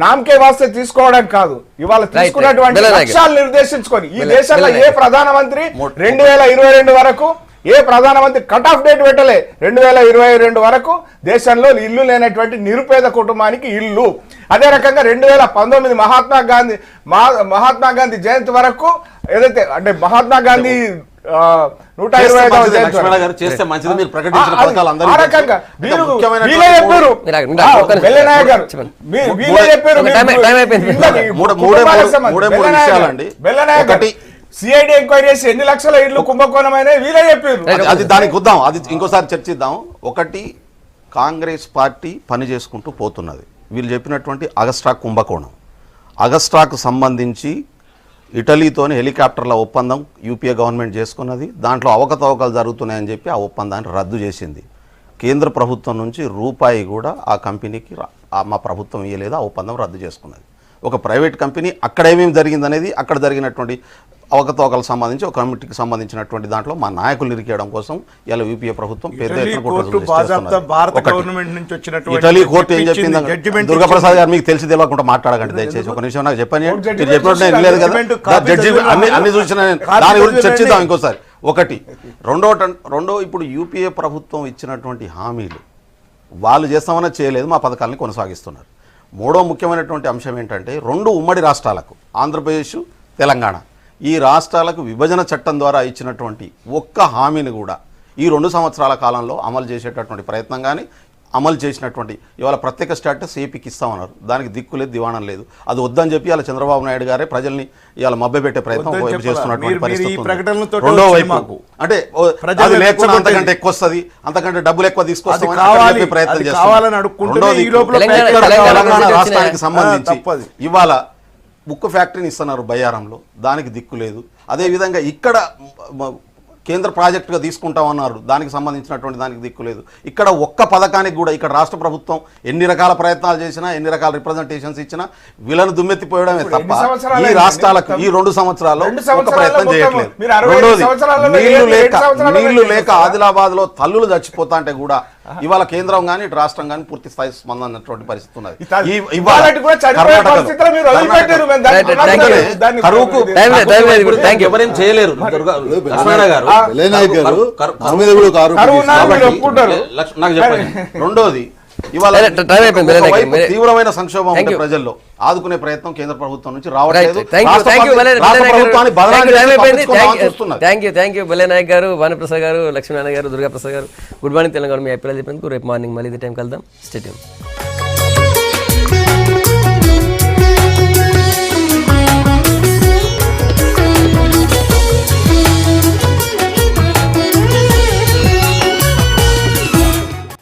నామకే వాస్తే తీసుకోవడం కాదు, ఇవాళ తీసుకున్నటువంటి లక్ష్యాలు నిర్దేశించుకొని ఈ దేశంలో ఏ ప్రధానమంత్రి 2022 వరకు ఏ ప్రధానమంత్రి కట్ ఆఫ్ డేట్ పెట్టలే. 2022 వరకు దేశంలో ఇల్లు లేనటువంటి నిరుపేద కుటుంబానికి ఇల్లు. అదే రకంగా 2019 మహాత్మా గాంధీ జయంతి వరకు ఏదైతే అంటే మహాత్మా గాంధీ 125వ లక్ష్మణ గారు చేస్తే మంచిది. మీరు ప్రకటించిన పథకాలు అందరికీ ఆ రకంగా వీళ్ళే చెప్పారు. బెల్లనాయక్ గారు వీళ్ళే చెప్పారు. మూడే విషయాలండి. బెల్లనాయక్ గారు సిఐడి ఎంక్వైరీ చేసి ఎన్ని లక్షల ఇళ్ళు కుంభకోణమైన వీళ్ళే చెప్పారు. అది దానికి వద్దాం, అది ఇంకోసారి చర్చిద్దాం. ఒకటి, కాంగ్రెస్ పార్టీ పని చేసుకుంటూ పోతున్నది. వీళ్ళు చెప్పినటువంటి అగస్టా కుంభకోణం, అగస్టాకు సంబంధించి ఇటలీతోని హెలికాప్టర్ల ఒప్పందం యూపీఏ గవర్నమెంట్ చేసుకున్నది. దాంట్లో అవకతవకలు జరుగుతున్నాయని చెప్పి ఆ ఒప్పందాన్ని రద్దు చేసింది. కేంద్ర ప్రభుత్వం నుంచి రూపాయి కూడా ఆ కంపెనీకి మా ప్రభుత్వం ఇవ్వలేదు. ఆ ఒప్పందం రద్దు చేసుకున్నది. ఒక ప్రైవేట్ కంపెనీ అక్కడ ఏమేమి జరిగిందనేది, అక్కడ జరిగినటువంటి అవకతవకలకు సంబంధించి ఒక కమిటీకి సంబంధించినటువంటి దాంట్లో మా నాయకులు ఇరికేయడం కోసం ఇలా యూపీఏ ప్రభుత్వం పెద్ద ఎత్తున ఇటలీ కోర్టు ఏం చెప్పింది? దుర్గాప్రసాద్ గారు మీకు తెలిసి తెలియకుండా మాట్లాడకండి దయచేసి. ఒక నిమిషం నాకు చెప్పండి. మీరు చెప్పినట్టు నేను లేదు కదా, జడ్జి అన్ని చూసిన దాని గురించి చర్చిద్దాం ఇంకోసారి. ఒకటి. రెండో ఇప్పుడు యూపీఏ ప్రభుత్వం ఇచ్చినటువంటి హామీలు వాళ్ళు చేస్తామన్నా చేయలేదు, మా పథకాలని కొనసాగిస్తున్నారు. మూడో ముఖ్యమైనటువంటి అంశం ఏంటంటే 2 ఉమ్మడి రాష్ట్రాలకు ఆంధ్రప్రదేశ్, తెలంగాణ ఈ రాష్ట్రాలకు విభజన చట్టం ద్వారా ఇచ్చినటువంటి ఒక్క హామీని కూడా ఈ 2 సంవత్సరాల కాలంలో అమలు చేసేటటువంటి ప్రయత్నం కానీ అమలు చేసినటువంటి ఇవాళ ప్రత్యేక స్టేటస్ ఏపీకి ఇస్తామన్నారు. దానికి దిక్కు లేదు, దివాణం లేదు. అది వద్దని చెప్పి ఇవాళ చంద్రబాబు నాయుడు గారే ప్రజల్ని ఇవాళ మభ్యపెట్టే ప్రయత్నం చేస్తున్నటువంటి పరిస్థితి. రెండో వైపు అంటే అది లేకుండా అంతకంటే ఎక్కువ వస్తుంది, అంతకంటే డబ్బులు ఎక్కువ తీసుకొస్తామని ప్రయత్నం చేస్తున్నారు. తెలంగాణ రాష్ట్రానికి సంబంధించి ఇవాళ ఉక్కు ఫ్యాక్టరీని ఇస్తున్నారు బయ్యారంలో, దానికి దిక్కు లేదు. అదేవిధంగా ఇక్కడ కేంద్ర ప్రాజెక్టుగా తీసుకుంటామన్నారు, దానికి సంబంధించినటువంటి దానికి దిక్కు లేదు. ఇక్కడ ఒక్క పథకానికి కూడా ఇక్కడ రాష్ట్ర ప్రభుత్వం ఎన్ని రకాల ప్రయత్నాలు చేసినా, ఎన్ని రకాల రిప్రజెంటేషన్స్ ఇచ్చినా వీళ్ళను దుమ్మెత్తిపోయడమే తప్ప ఈ రాష్ట్రాలకు ఈ 2 సంవత్సరాల్లో ఒక ప్రయత్నం చేయట్లేదు. రెండోది, నీళ్లు లేక ఆదిలాబాద్ లో తల్లులు చచ్చిపోతా అంటే కూడా ఇవాళ కేంద్రం కానీ ఇటు రాష్ట్రం కానీ పూర్తి స్థాయి స్పందన అన్నటువంటి పరిస్థితి ఉన్నది. ఎవరేం చేయలేరు. నాకు చెప్పండి. రెండోది, ఇవాళ తీవ్రమైన సంక్షోభం ఉంటే ప్రజల్లో ఆదుకునే ప్రయత్నం కేంద్ర ప్రభుత్వం నుంచి రావట్లేదు. థ్యాంక్ యూ బెల్లనాయక్ గారు, భానుప్రసాద్ గారు, లక్ష్మీనారాయణ గారు, దుర్గాప్రసాద్ గారు. Good morning Telangana. మీ అభిప్రాయాలు చెప్పినందుకు రేపు మార్నింగ్ మళ్ళీ ఇదే టైం కలుద్దాం. Stay tune.